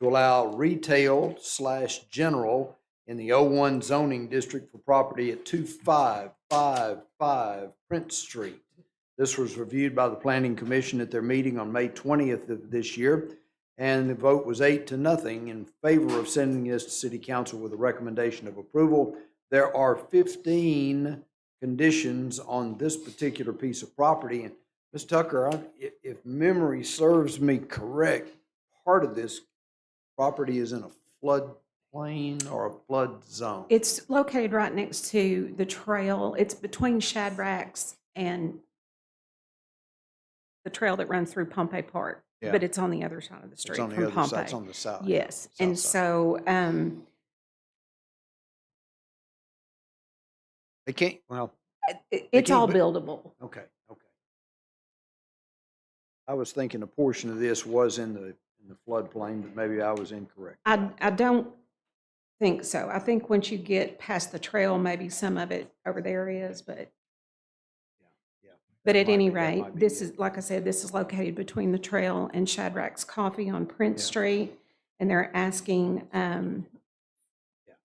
to allow retail/general in the O1 zoning district for property at 2555 Crest Street. This was reviewed by the Planning Commission at their meeting on May 20th of this year, and the vote was 8-0 in favor of sending this to City Council with a recommendation of approval. There are 15 conditions on this particular piece of property. And Ms. Tucker, if memory serves me correct, part of this property is in a flood plain or a flood zone. It's located right next to the trail. It's between Shadrack's and the trail that runs through Pompey Park, Yeah. but it's on the other side of the It's street on the from other Pompey. side, it's on the south. Yes, south and side. so They can't, well, it's all can't buildable. okay. I was thinking a portion of this was in the floodplain, but maybe I was incorrect. I don't think so. I think once you get past the trail, maybe some of it over there is, but Yeah. But That at might any be- that rate, might be this it. is, like I said, this is located between the trail and Shadrack's Coffee on Prince Yeah. Street. And they're asking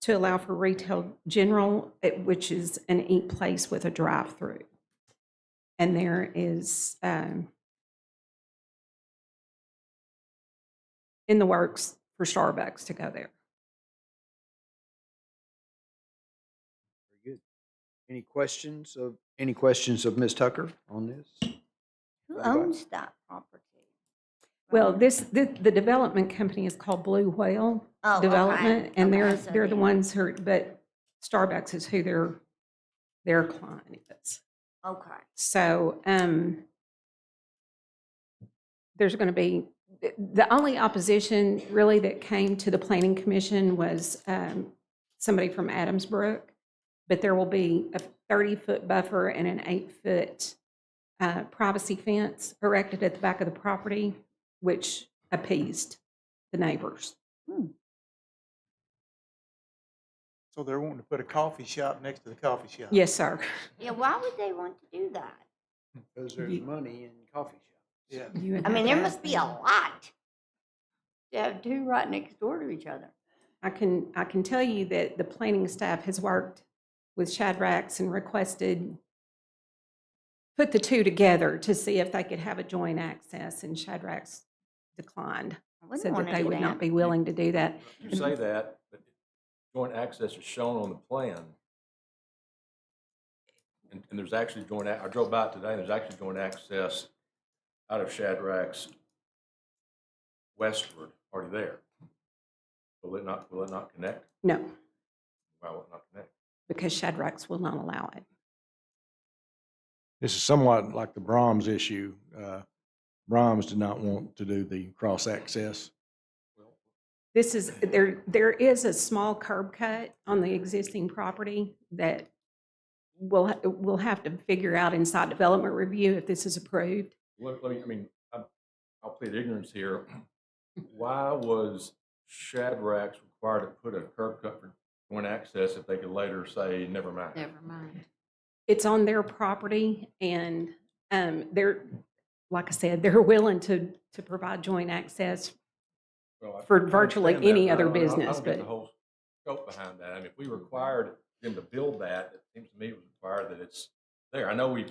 to allow for retail general, which is an eat place with a drive-through. And there is in the works for Starbucks to go there. Very good. Any questions of Ms. Tucker on this? Who Anybody? owns that property? Well, the development company is called Blue Whale Oh, Development, okay. and Okay, so they're the they- ones who, but Starbucks is who their client is. Okay. So, there's going to be, the only opposition really that came to the planning commission was somebody from Adamsbrook, but there will be a 30-foot buffer and an 8-foot privacy fence erected at the back of the property, which appeased the neighbors. So they're wanting to put a coffee shop next to the coffee shop. Yes, sir. Yeah, why would they want to do that? Because there's money in coffee shops. Yeah. You would I have mean, to there ask must be a them. lot to have two right next door to each other. I can tell you that the planning staff has worked with Shadrack's and requested, put the two together to see if they could have a joint access, and Shadrack's declined. I wouldn't Said wanna that they do would not that. be willing to do that. You say that, but joint access is shown on the plan. And there's actually I drove by it today, and there's actually joint access out of Shadrack's westward, already there. Will it not connect? No, Why will it not connect? because Shadrack's will not allow it. This is somewhat like the Brahms issue. Brahms did not want to do the cross-access. This is, there is a small curb cut on the existing property that we'll have to figure out in site development review if this is approved. I'll plead ignorance here. Why was Shadrack's required to put a curb cut for joint access if they could later say, never mind? Never mind. It's on their property, and they're, like I said, they're willing to provide joint access Well, for I virtually understand that, any but other I don't business, get the but whole scope behind that. I mean, if we required them to build that, it seems to me it was required that it's there. I know we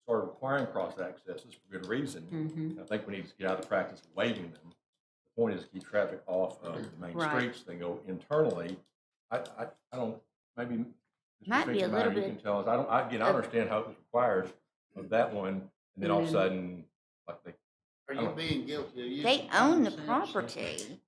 started requiring cross accesses for good reason. Mhm. I think we need to get out of the practice of waiving them. The point is to keep traffic off of the main Right. streets, then go internally. I don't, maybe. Mr. Might be a Finkelmeyer, little you bit can tell us, I understand how it was required of that one, and then all of a Mhm. sudden, like they. Are you being guilty of using? They own the common sense? property.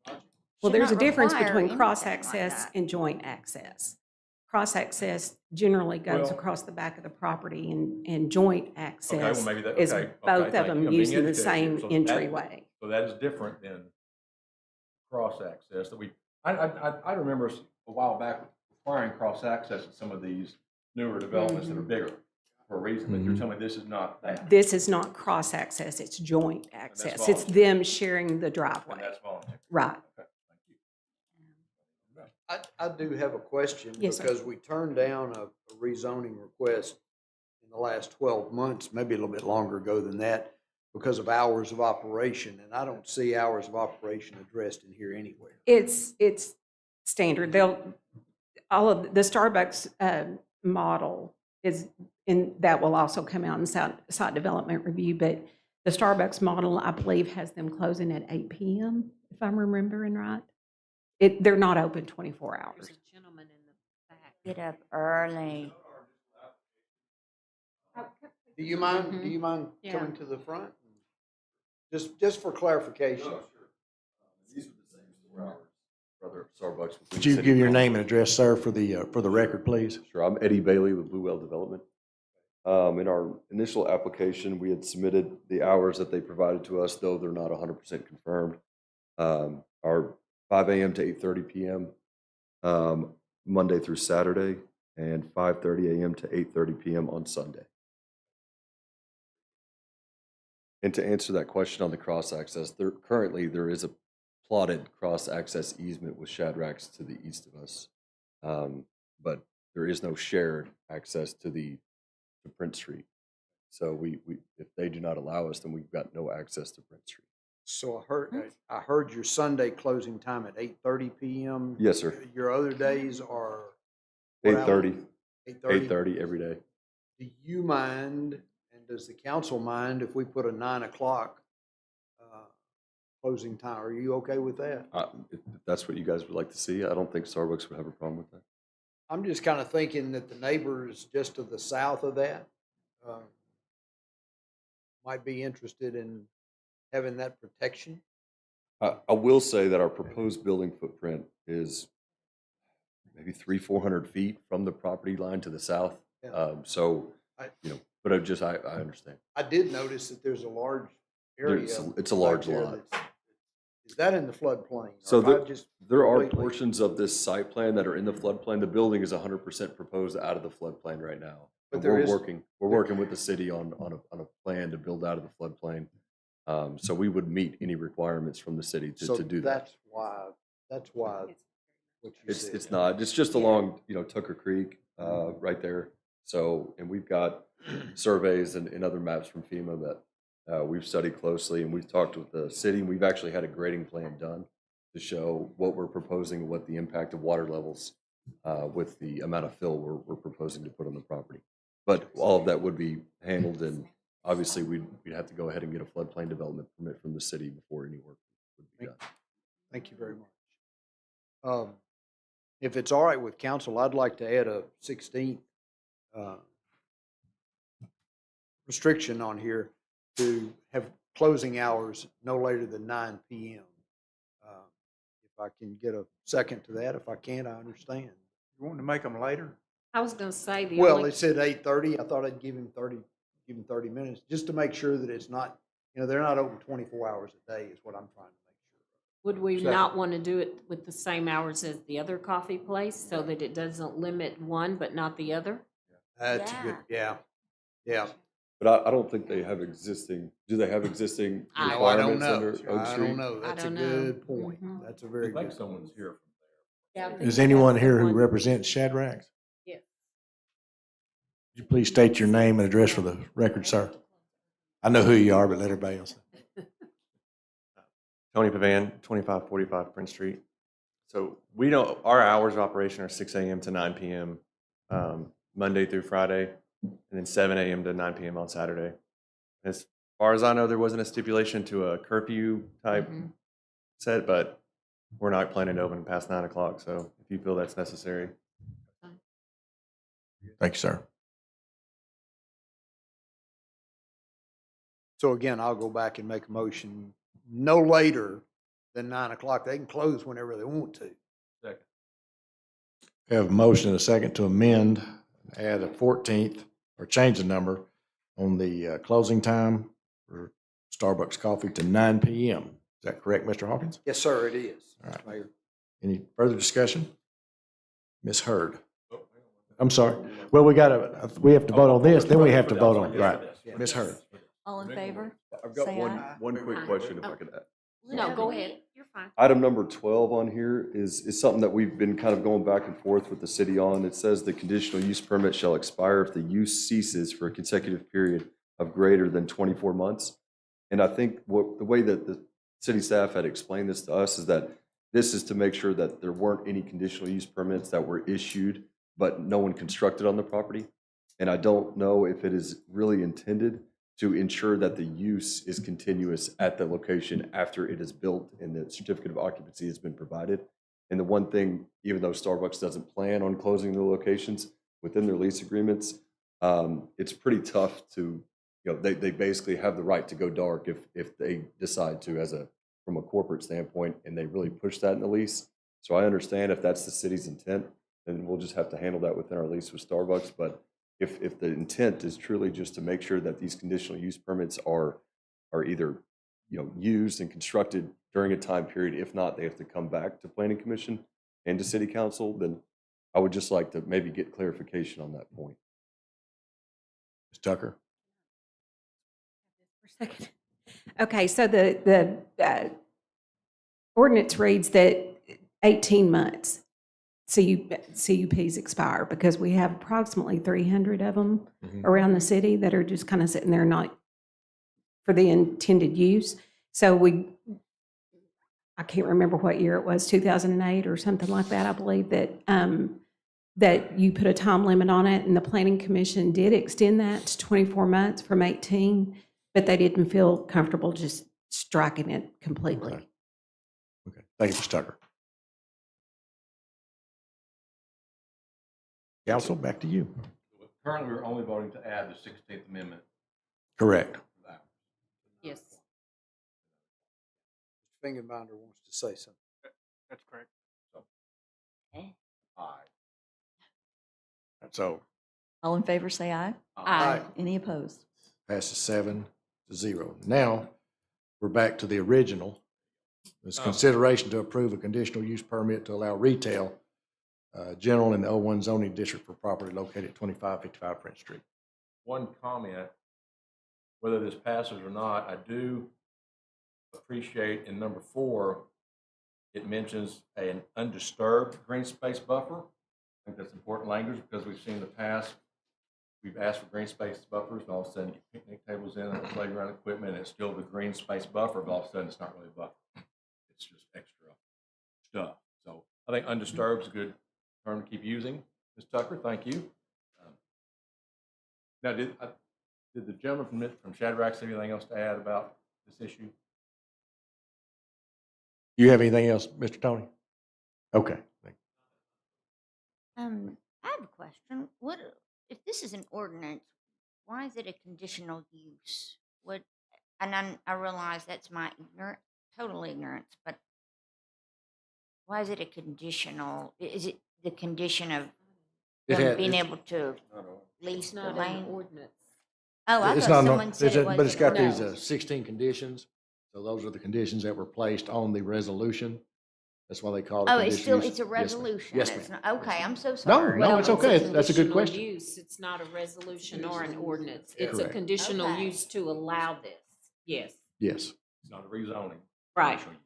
well, Should there's a not difference require between anything cross-access like that. and joint access. Cross-access generally goes Well- across the back of the property, and joint Okay, access well, maybe that, is okay. both okay, of thank you. them I'm being using the educated same here. So that- entryway. So that is different than cross-access that I remember a while back requiring cross-access in some of these newer developments that are bigger for a reason, but you're telling me this is not that. This is not cross-access, it's joint access. It's voluntary. them sharing the And driveway. that's voluntary. Right. Okay, thank you. I do have a question. Yes, sir. Because we turned down a rezoning request in the last 12 months, maybe a little bit longer ago than that, because of hours of operation, and I don't see hours of operation addressed in here anywhere. It's standard. All of the Starbucks model is, and that will also come out in site development review, but the Starbucks model, I believe, has them closing at 8 PM, if I'm remembering right. They're not open 24 There's hours. a gentleman in the back. Get up early. Do you mind, Mhm. do you mind Yeah. coming to the front? Just for clarification. These are the same store hours, brother Starbucks. Could you give your name and address, sir, for the record, please? Sure, I'm Eddie Bailey with Blue Well Development. In our initial application, we had submitted the hours that they provided to us, though they're not 100% confirmed. Are 5 a.m. to 8:30 p.m. Monday through Saturday, and 5:30 a.m. to 8:30 p.m. on Sunday. And to answer that question on the cross-access, currently there is a plotted cross-access easement with Shadrack's to the east of us. But there is no shared access to Prince Street. So if they do not allow us, then we've got no access to Prince Street. So I heard your Sunday closing time at 8:30 PM. Yes, sir. Your other days are? what hour? 8:30, 8:30? 8:30 every day. Do you mind, and does the council mind if we put a 9 o'clock closing time? Are you okay with that? If that's what you guys would like to see, I don't think Starbucks would have a problem with that. I'm just kind of thinking that the neighbors just to the south of that might be interested in having that protection. I will say that our proposed building footprint is maybe 300-400 feet from the property line to the south. Yeah. But I understand. I did notice that there's a large area. It's a large back there lot. Is that in the floodplain? So Or am I just there are completely- portions of this site plan that are in the floodplain. The building is 100% proposed out of the floodplain right now. But And there is- we're working with the city on a plan to build out of the floodplain. So we would meet any requirements from the city So to do that. that's why what you said. It's not, it's just along, Tucker Creek, right there. So, and we've got surveys and other maps from FEMA that we've studied closely, and we've talked with the city, and we've actually had a grading plan done to show what we're proposing and what the impact of water levels with the amount of fill we're proposing to put on the property. But all of that would be handled, and obviously we'd have to go ahead and get a floodplain development permit from the city before any work would be done. Thank you very much. If it's all right with council, I'd like to add a 16th restriction on here to have closing hours no later than 9 p.m. If I can get a second to that, if I can't, I understand. You want to make them later? I was gonna say the Well, only, it said 8:30. I thought I'd give him 30 minutes, just to make sure that it's not, they're not open 24 hours a day is what I'm trying to make sure. would we Second. not want to do it with the same hours as the other coffee place so that it doesn't limit one but not the other? That's good, yeah. But I don't think they have existing, do they have existing No, I don't requirements know. under Oak I Street? don't know. That's a don't know. good point. Mhm. That's a very I think good. someone's here from Yeah, I think Is we anyone have here who one. represents Shadrack's? Yeah. Would you please state your name and address for the record, sir? I know who you are, but let everybody else know. Tony Pavan, 2545 Prince Street. So we don't, our hours of operation are 6 a.m. to 9 p.m. Monday through Friday, and then 7 a.m. to 9 p.m. on Saturday. As far as I know, there wasn't a stipulation to a curfew type set, but we're not planning to open past 9 o'clock. So if you feel that's necessary. Thank you, sir. So again, I'll go back and make a motion no later than 9 o'clock. They can close whenever they want to. Second. We have a motion and a second to amend, add a 14th, or change the number on the closing time for Starbucks coffee to 9 p.m. Is that correct, Mr. Hawkins? Yes, sir, it is. All right. Mayor. Any further discussion? Ms. Hurd. I'm sorry. Well, we have to vote on this, then we have to vote on, right. Ms. Hurd. All in favor? I've got Say aye. one quick question if I could add. No, go ahead. You're fine. Item number 12 on here is something that we've been kind of going back and forth with the city on. It says the conditional use permit shall expire if the use ceases for a consecutive period of greater than 24 months. And I think the way that the city staff had explained this to us is that this is to make sure that there weren't any conditional use permits that were issued, but no one constructed on the property. And I don't know if it is really intended to ensure that the use is continuous at the location after it is built and the certificate of occupancy has been provided. And the one thing, even though Starbucks doesn't plan on closing the locations within their lease agreements, it's pretty tough to, they basically have the right to go dark if they decide to from a corporate standpoint, and they really push that in the lease. So I understand if that's the city's intent, then we'll just have to handle that within our lease with Starbucks. But if the intent is truly just to make sure that these conditional use permits are either used and constructed during a time period, if not, they have to come back to Planning Commission and to City Council, then I would just like to maybe get clarification on that point. Ms. Tucker. For a second. Okay, so the ordinance reads that 18 months CUPs expire because we have approximately 300 of them around the city that are just kind of sitting there not for the intended use. So I can't remember what year it was, 2008 or something like that, I believe, that you put a time limit on it, and the Planning Commission did extend that to 24 months from 18, but they didn't feel comfortable just striking it completely. Okay. Thank you, Ms. Tucker. Council, back to you. Currently, we're only voting to add the 16th Amendment. Correct. Yes. Fingerbinder wants to say something. That's correct. Aye. So All in favor, say aye. Aye. Any opposed? passes 7-0. Now, we're back to the original. It's consideration to approve a conditional use permit to allow retail, general in the O1 zoning district for property located at 2555 Prince Street. One comment, whether this passes or not, I do appreciate in number 4, it mentions an undisturbed green space buffer. I think that's important language because we've seen in the past we've asked for green space buffers, and all of a sudden you get picnic tables in and the playground equipment, and it's still the green space buffer, but all of a sudden it's not really a buffer. It's just extra stuff. So I think undisturbed is a good term to keep using. Ms. Tucker, thank you. Now, did the gentleman from Shadrack's have anything else to add about this issue? You have anything else, Mr. Tony? Okay. I have a question. What, if this is an ordinance, why is it a conditional use? What, and I realize that's my total ignorance, but why is it a conditional? Is it the condition of them being able to lease the land? ordinance. Oh, I It's thought not, someone said it was. but it's got an these ordinance. 16 conditions. So those are the conditions that were placed on the resolution. That's why they call it. Oh, it's still, conditional use. it's a resolution. Yes, It's ma'am. not, okay, I'm so No, sorry. no, it's okay. That's a good conditional question. use. It's not a resolution or an ordinance. It's a Correct. conditional Okay. use to allow this. Yes. Yes. It's not a rezoning. Right. Conditional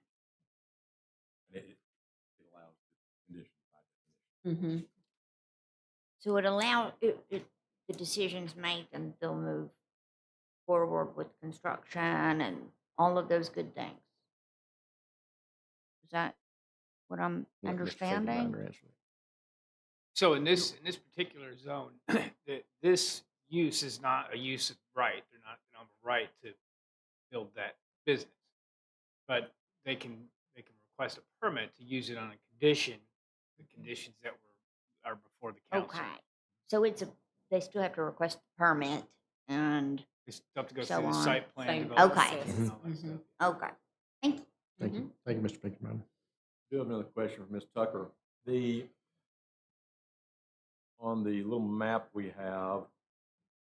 use. And it allows conditions by definition. Mm-hmm. So the decisions made, and they'll move forward with construction and all of those good things. Is that what I'm Let Mr. understanding? Finkelstein answer it. So in this particular zone, this use is not a use of right. They don't have a right to build that business, but they can request a permit to use it on a condition, the conditions that are before the council. Okay, so they still have to request a permit and, They still have to go So through the on. site plan. Same development process. process and all that stuff. okay, thank you. Thank you. Thank you, Mr. Pinkerman. I do have another question for Ms. Tucker. On the little map we have,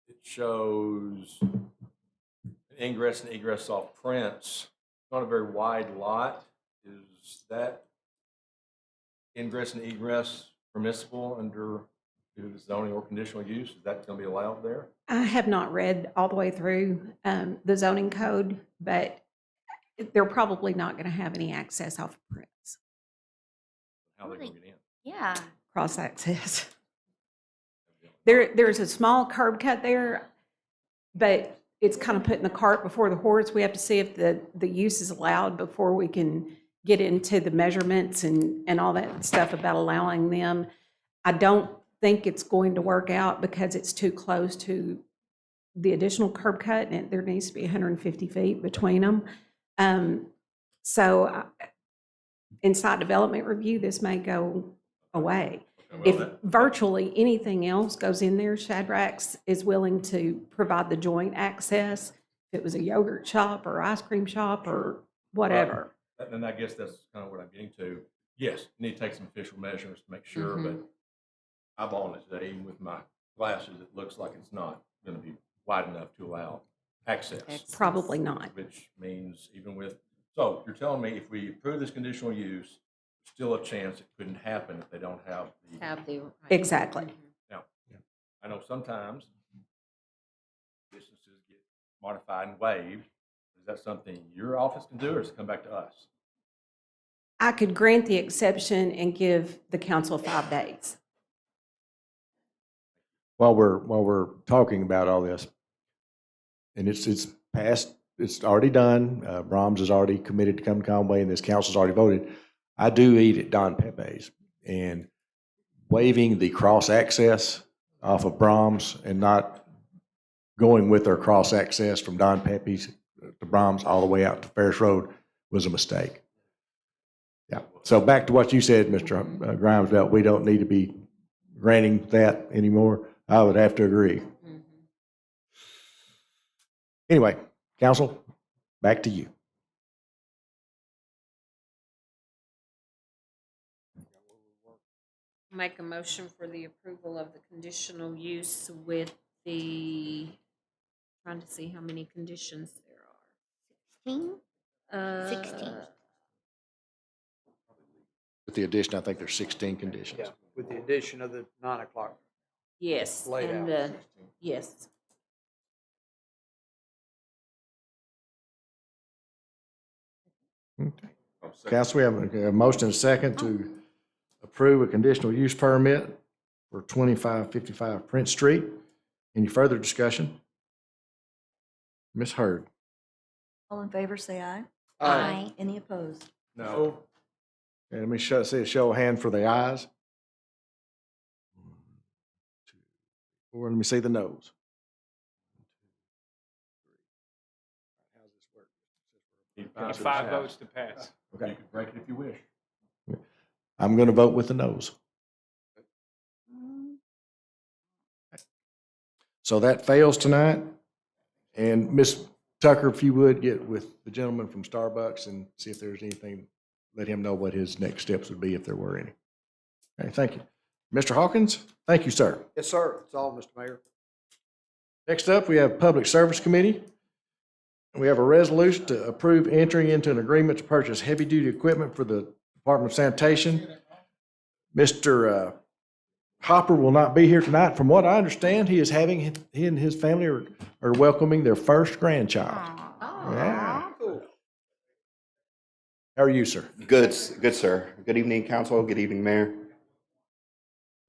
it shows an ingress and egress off Prince. It's not a very wide lot. Is that ingress and egress permissible under the zoning or conditional use? Is that going to be allowed there? I have not read all the way through the zoning code, but they're probably not going to have any access off of Prince, How are they going to get in? Yeah, cross access. There's a small curb cut there, but it's kind of putting the cart before the horse. We have to see if the use is allowed before we can get into the measurements and all that stuff about allowing them. I don't think it's going to work out because it's too close to the additional curb cut, and there needs to be 150 feet between them. So in site development review, this may go away. If virtually anything else goes in there, Shadrack's is willing to provide the joint access. If it was a yogurt shop or ice cream shop or whatever. And I guess that's kind of what I'm getting to. Yes, you need to take some official measures to make sure, but eyeballing it today, even with my glasses, it looks like it's not going to be wide enough to allow access. Probably not. Which means even with, so you're telling me if we approve this conditional use, still a chance it couldn't happen if they don't have the. Exactly. Now, I know sometimes businesses get modified and waived. Is that something your office can do, or does it come back to us? I could grant the exception and give the council 5 days. While we're talking about all this, and it's passed, it's already done. Brahms is already committed to come to Conway, and this council's already voted. I do eat at Don Pepe's, and waiving the cross access off of Brahms and not going with their cross access from Don Pepe's to Brahms all the way out to Ferris Road was a mistake. Yeah. So back to what you said, Mr. Grimes, about we don't need to be granting that anymore. I would have to agree. Anyway, council, back to you. Make a motion for the approval of the conditional use with the, trying to see how many conditions there are. 16? 16. With the addition, I think there's 16 conditions. Yeah, with the addition of the 9 o'clock. Yes, Laid and out. yes. Council, we have a motion and a second to approve a conditional use permit for 2555 Prince Street. Any further discussion? Ms. Hurd? All in favor, say aye. Aye. Any opposed? No. Okay, let me see a show of hand for the ayes. 1, 2, 4. Let me see the noes. How's this work? Need 5 votes to pass. Okay. You can break it if you wish. I'm going to vote with the noes. So that fails tonight. And Ms. Tucker, if you would get with the gentleman from Starbucks and see if there's anything, let him know what his next steps would be if there were any. Okay, thank you. Mr. Hawkins, thank you, sir. Yes, sir. That's all, Mr. Mayor. Next up, we have Public Service Committee. And we have a resolution to approve entering into an agreement to purchase heavy-duty equipment for the Department of Sanitation. Mr. Hopper will not be here tonight. From what I understand, he and his family are welcoming their first grandchild. Yeah. How are you, sir? Good, sir. Good evening, council. Good evening, mayor.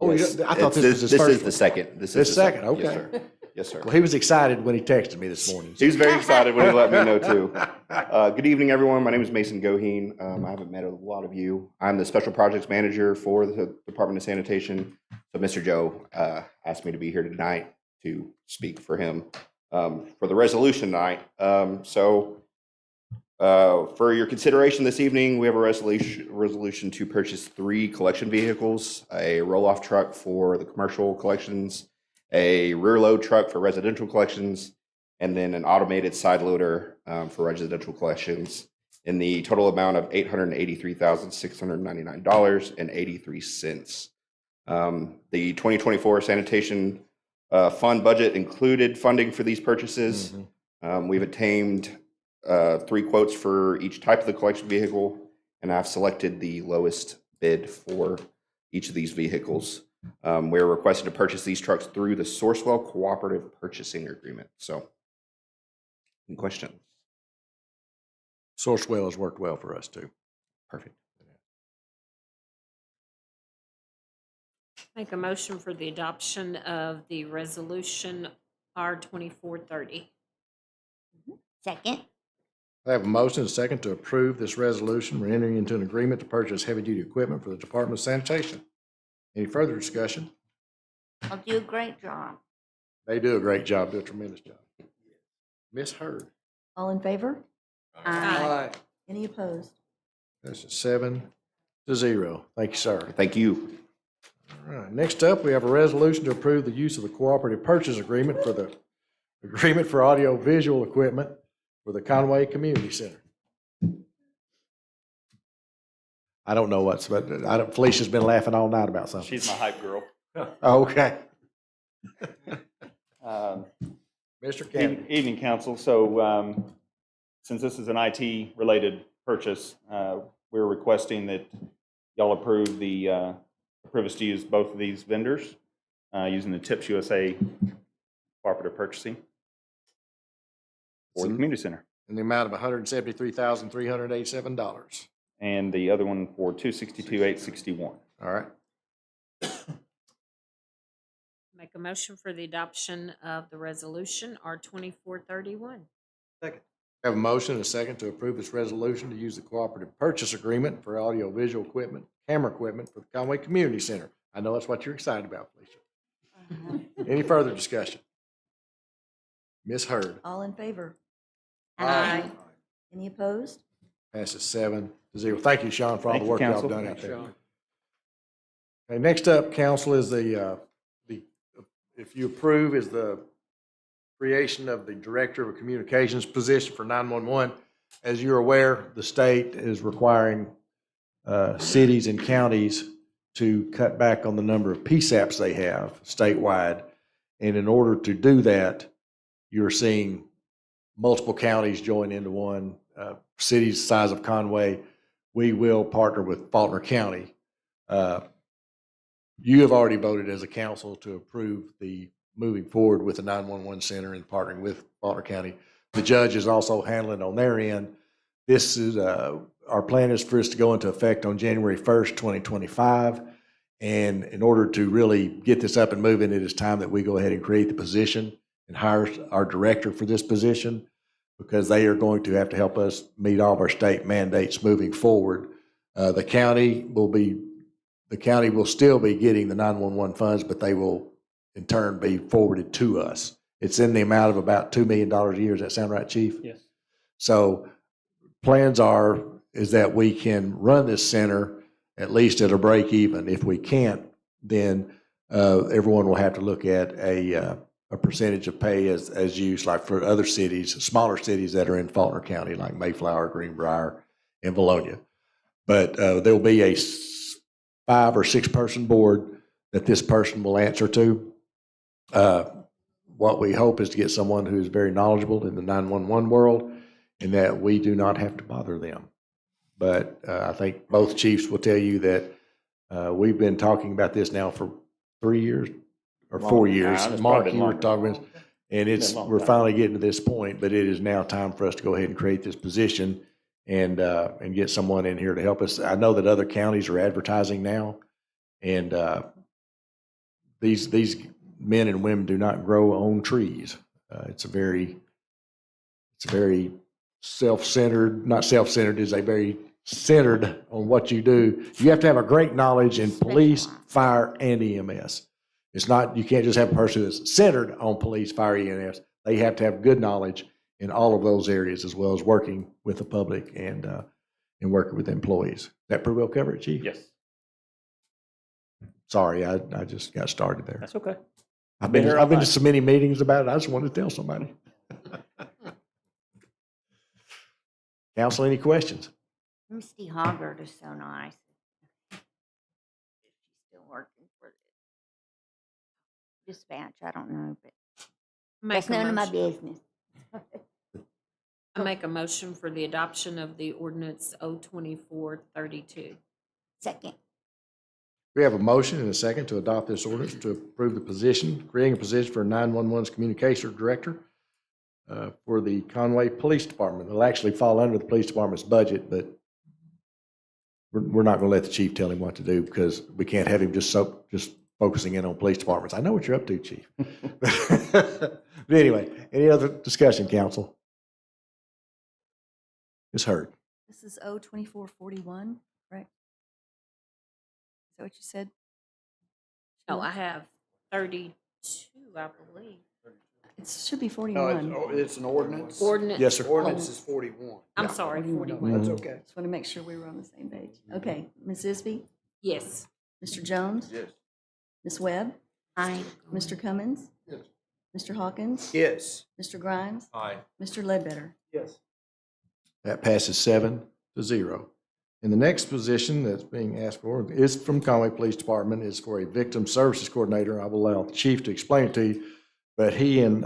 Oh, Yes, I thought this was his This first is the one. second. This is This the second, Yes, okay. sir. Yes, sir. Well, he was excited when he texted me this morning. He was very excited when he let me know too. Good evening, everyone. My name is Mason Goheen. I haven't met a lot of you. I'm the special projects manager for the Department of Sanitation. So Mr. Joe asked me to be here tonight to speak for him for the resolution tonight. For your consideration this evening, we have a resolution to purchase 3 collection vehicles, a roll-off truck for the commercial collections, a rear load truck for residential collections, and then an automated side loader for residential collections in the total amount of $883,699.83. The 2024 sanitation fund budget included funding for these purchases. We've obtained 3 quotes for each type of the collection vehicle, and I've selected the lowest bid for each of these vehicles. We're requesting to purchase these trucks through the Sourcewell Cooperative Purchasing Agreement. So, any questions? Sourcewell has worked well for us too. Perfect. Make a motion for the adoption of the resolution R2430. Second. I have a motion and a second to approve this resolution. We're entering into an agreement to purchase heavy-duty equipment for the Department of Sanitation. Any further discussion? I'll do a great job. They do a great job, do a tremendous job. Ms. Hurd? All in favor? Aye. Any opposed? That's a 7-0. Thank you, sir. Thank you. All right, next up, we have a resolution to approve the use of the cooperative purchase agreement for the agreement for audiovisual equipment for the Conway Community Center. I don't know what's, but Felicia's been laughing all night about something. She's my hype girl. Oh, okay. Mr. Kennedy. Evening, council. So since this is an IT-related purchase, we're requesting that y'all approve us to use both of these vendors using the Tips USA cooperative purchasing for the community center. In the amount of $173,387. And the other one for $262,861. All right. Make a motion for the adoption of the resolution R2431. Second. Have a motion and a second to approve this resolution to use the cooperative purchase agreement for audiovisual equipment, camera equipment for the Conway Community Center. I know that's what you're excited about, Felicia. Any further discussion? Ms. Hurd? All in favor? Aye. Any opposed? Passes 7-0. Thank you, Sean, for all Thank the you, work y'all council. done out Thanks, there. Sean. Okay, next up, council, is if you approve, is the creation of the Director of Communications position for 911. As you're aware, the state is requiring cities and counties to cut back on the number of PSAPs they have statewide. And in order to do that, you're seeing multiple counties join into one. Cities the size of Conway, we will partner with Faulkner County. You have already voted as a council to approve the moving forward with the 911 center and partnering with Faulkner County. The judge is also handling on their end. This is our plan is for this to go into effect on January 1st, 2025. And in order to really get this up and moving, it is time that we go ahead and create the position and hire our director for this position, because they are going to have to help us meet all of our state mandates moving forward. The county will still be getting the 911 funds, but they will in turn be forwarded to us. It's in the amount of about $2 million a year. Does that sound right, Chief? Yes. So plans is that we can run this center at least at a break even. If we can't, then everyone will have to look at a percentage of pay as used, like for other cities, smaller cities that are in Faulkner County, like Mayflower, Greenbrier, and Valonia. But there'll be a 5 or 6 person board that this person will answer to. What we hope is to get someone who is very knowledgeable in the 911 world, and that we do not have to bother them. But I think both chiefs will tell you that we've been talking about this now for 3 years or 4 years. Mark, you were talking about, and we're finally getting to this point, but it is now time for us to go ahead and create this position and get someone in here to help us. I know that other counties are advertising now, and these men and women do not grow on trees. It's a very self-centered, not self-centered, is a very centered on what you do. You have to have a great knowledge in police, fire, and EMS. It's not, you can't just have a person that's centered on police, fire, EMS. They have to have good knowledge in all of those areas, as well as working with the public and working with employees. That pretty well cover it, Chief? Yes. Sorry, I just got started there. That's okay. I've been to so many meetings about it, I just wanted to tell somebody. Council, any questions? Misty Hoggart is so nice. She's still working for the dispatch. I don't know, but that's none of my business. I make a motion for the adoption of the ordinance 02432. Second. We have a motion and a second to adopt this ordinance to approve the position, creating a position for 911's communication director for the Conway Police Department. It'll actually fall under the police department's budget, but we're not going to let the chief tell him what to do, because we can't have him just focusing in on police departments. I know what you're up to, Chief. But anyway, any other discussion, council? Ms. Hurd. This is 02441, correct? Is that what you said? No, I have 32, I believe. It should be No, 41. it's an ordinance. Ordinance. Yes, sir. Ordinance is 41. I'm sorry, 41. That's okay. Just want to make sure we were on the same page. Okay, Ms. Isby? Yes. Mr. Jones? Yes. Ms. Webb? Aye. Mr. Cummins? Yes. Mr. Hawkins? Yes. Mr. Grimes? Aye. Mr. Ledbetter? Yes. That passes 7-0. And the next position that's being asked for is from Conway Police Department, is for a victim services coordinator. I will allow the chief to explain it to you, but he and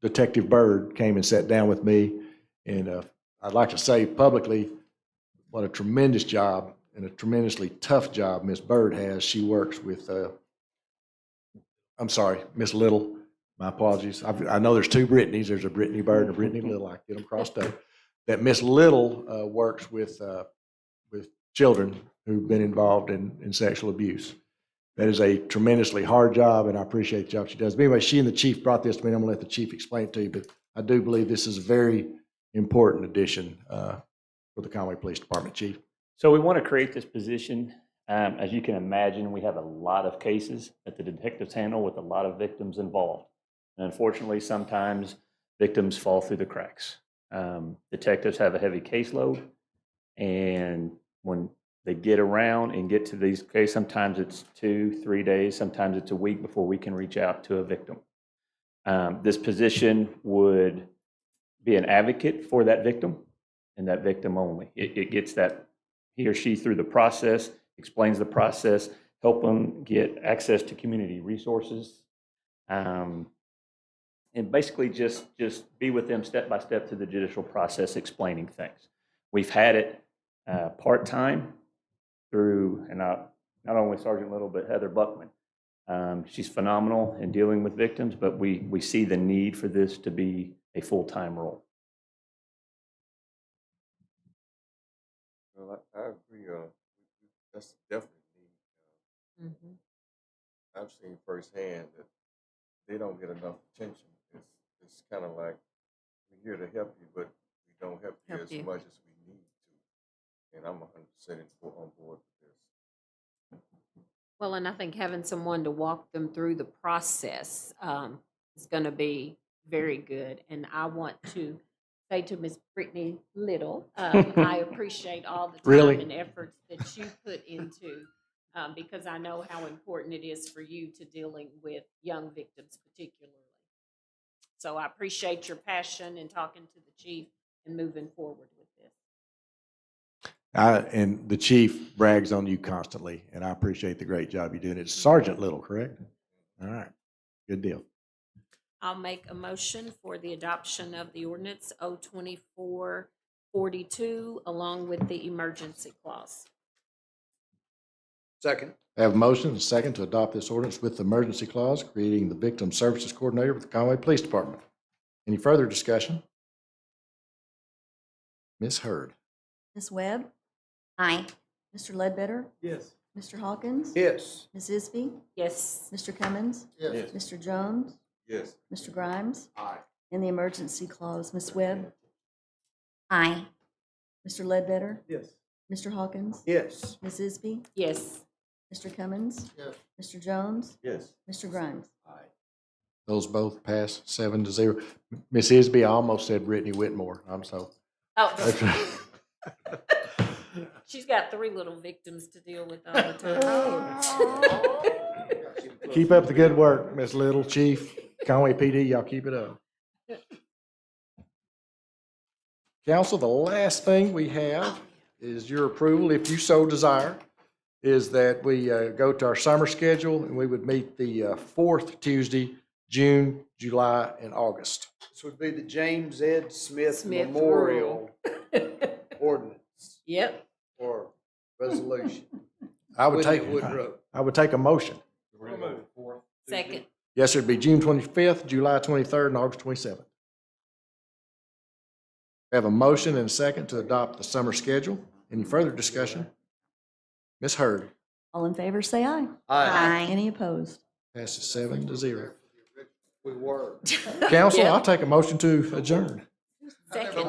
Detective Byrd came and sat down with me, and I'd like to say publicly what a tremendous job and a tremendously tough job Miss Byrd has. She works with, I'm sorry, Miss Little. My apologies. I know there's 2 Brittany's. There's a Brittany Byrd and a Brittany Little. I get them crossed up. That Miss Little works with children who've been involved in sexual abuse. That is a tremendously hard job, and I appreciate the job she does. But anyway, she and the chief brought this to me, and I'm going to let the chief explain it to you, but I do believe this is a very important addition for the Conway Police Department, Chief. So we want to create this position. As you can imagine, we have a lot of cases that the detectives handle with a lot of victims involved. And unfortunately, sometimes victims fall through the cracks. Detectives have a heavy caseload, and when they get around and get to these cases, sometimes it's 2-3 days, sometimes it's a week before we can reach out to a victim. This position would be an advocate for that victim and that victim only. It gets that he or she through the process, explains the process, help them get access to community resources, and basically just be with them step by step through the judicial process, explaining things. We've had it part-time through, and not only Sergeant Little, but Heather Buckman. She's phenomenal in dealing with victims, but we see the need for this to be a full-time role. Well, I agree. That's definitely Mhm. I've seen firsthand that they don't get enough attention. It's kind of like, we're here to help you, but we don't help you as much as we need to. And I'm 100% on board with this. Well, and I think having someone to walk them through the process is going to be very good. And I want to say to Ms. Brittany Little, I appreciate all the time Really? and efforts that you put into, because I know how important it is for you to dealing with young victims particularly. So I appreciate your passion in talking to the chief and moving forward with this. And the chief brags on you constantly, and I appreciate the great job you're doing. It's Sergeant Little, correct? All right, good deal. I'll make a motion for the adoption of the ordinance 02442 along with the emergency clause. Second. I have a motion and a second to adopt this ordinance with the emergency clause, creating the Victim Services Coordinator with the Conway Police Department. Any further discussion? Ms. Hurd. Ms. Webb? Aye. Mr. Ledbetter? Yes. Mr. Hawkins? Yes. Ms. Isby? Yes. Mr. Cummins? Yes. Mr. Jones? Yes. Mr. Grimes? Aye. And the emergency clause, Ms. Webb? Aye. Mr. Ledbetter? Yes. Mr. Hawkins? Yes. Ms. Isby? Yes. Mr. Cummins? Yes. Mr. Jones? Yes. Mr. Grimes? Those both pass 7-0. Ms. Isby, I almost said Brittany Whitmore. I'm so. Oh, That's right. she's got 3 little victims to deal with all the time. Keep up the good work, Ms. Little, Chief, Conway PD, y'all keep it up. Council, the last thing we have is your approval, if you so desire, is that we go to our summer schedule, and we would meet the fourth Tuesday, June, July, and August. This would be the James Ed Smith Smith Memorial Ordinance Yep. or resolution. I would Whitney take, Woodrow. I would take a motion. Second. Yes, it'd be June 25th, July 23rd, and August 27th. We have a motion and a second to adopt the summer schedule. Any further discussion? Ms. Hurd. All in favor, say aye. Aye. Any opposed? Passes 7-0. We were. Council, Yep. I'll take a motion to adjourn. Second.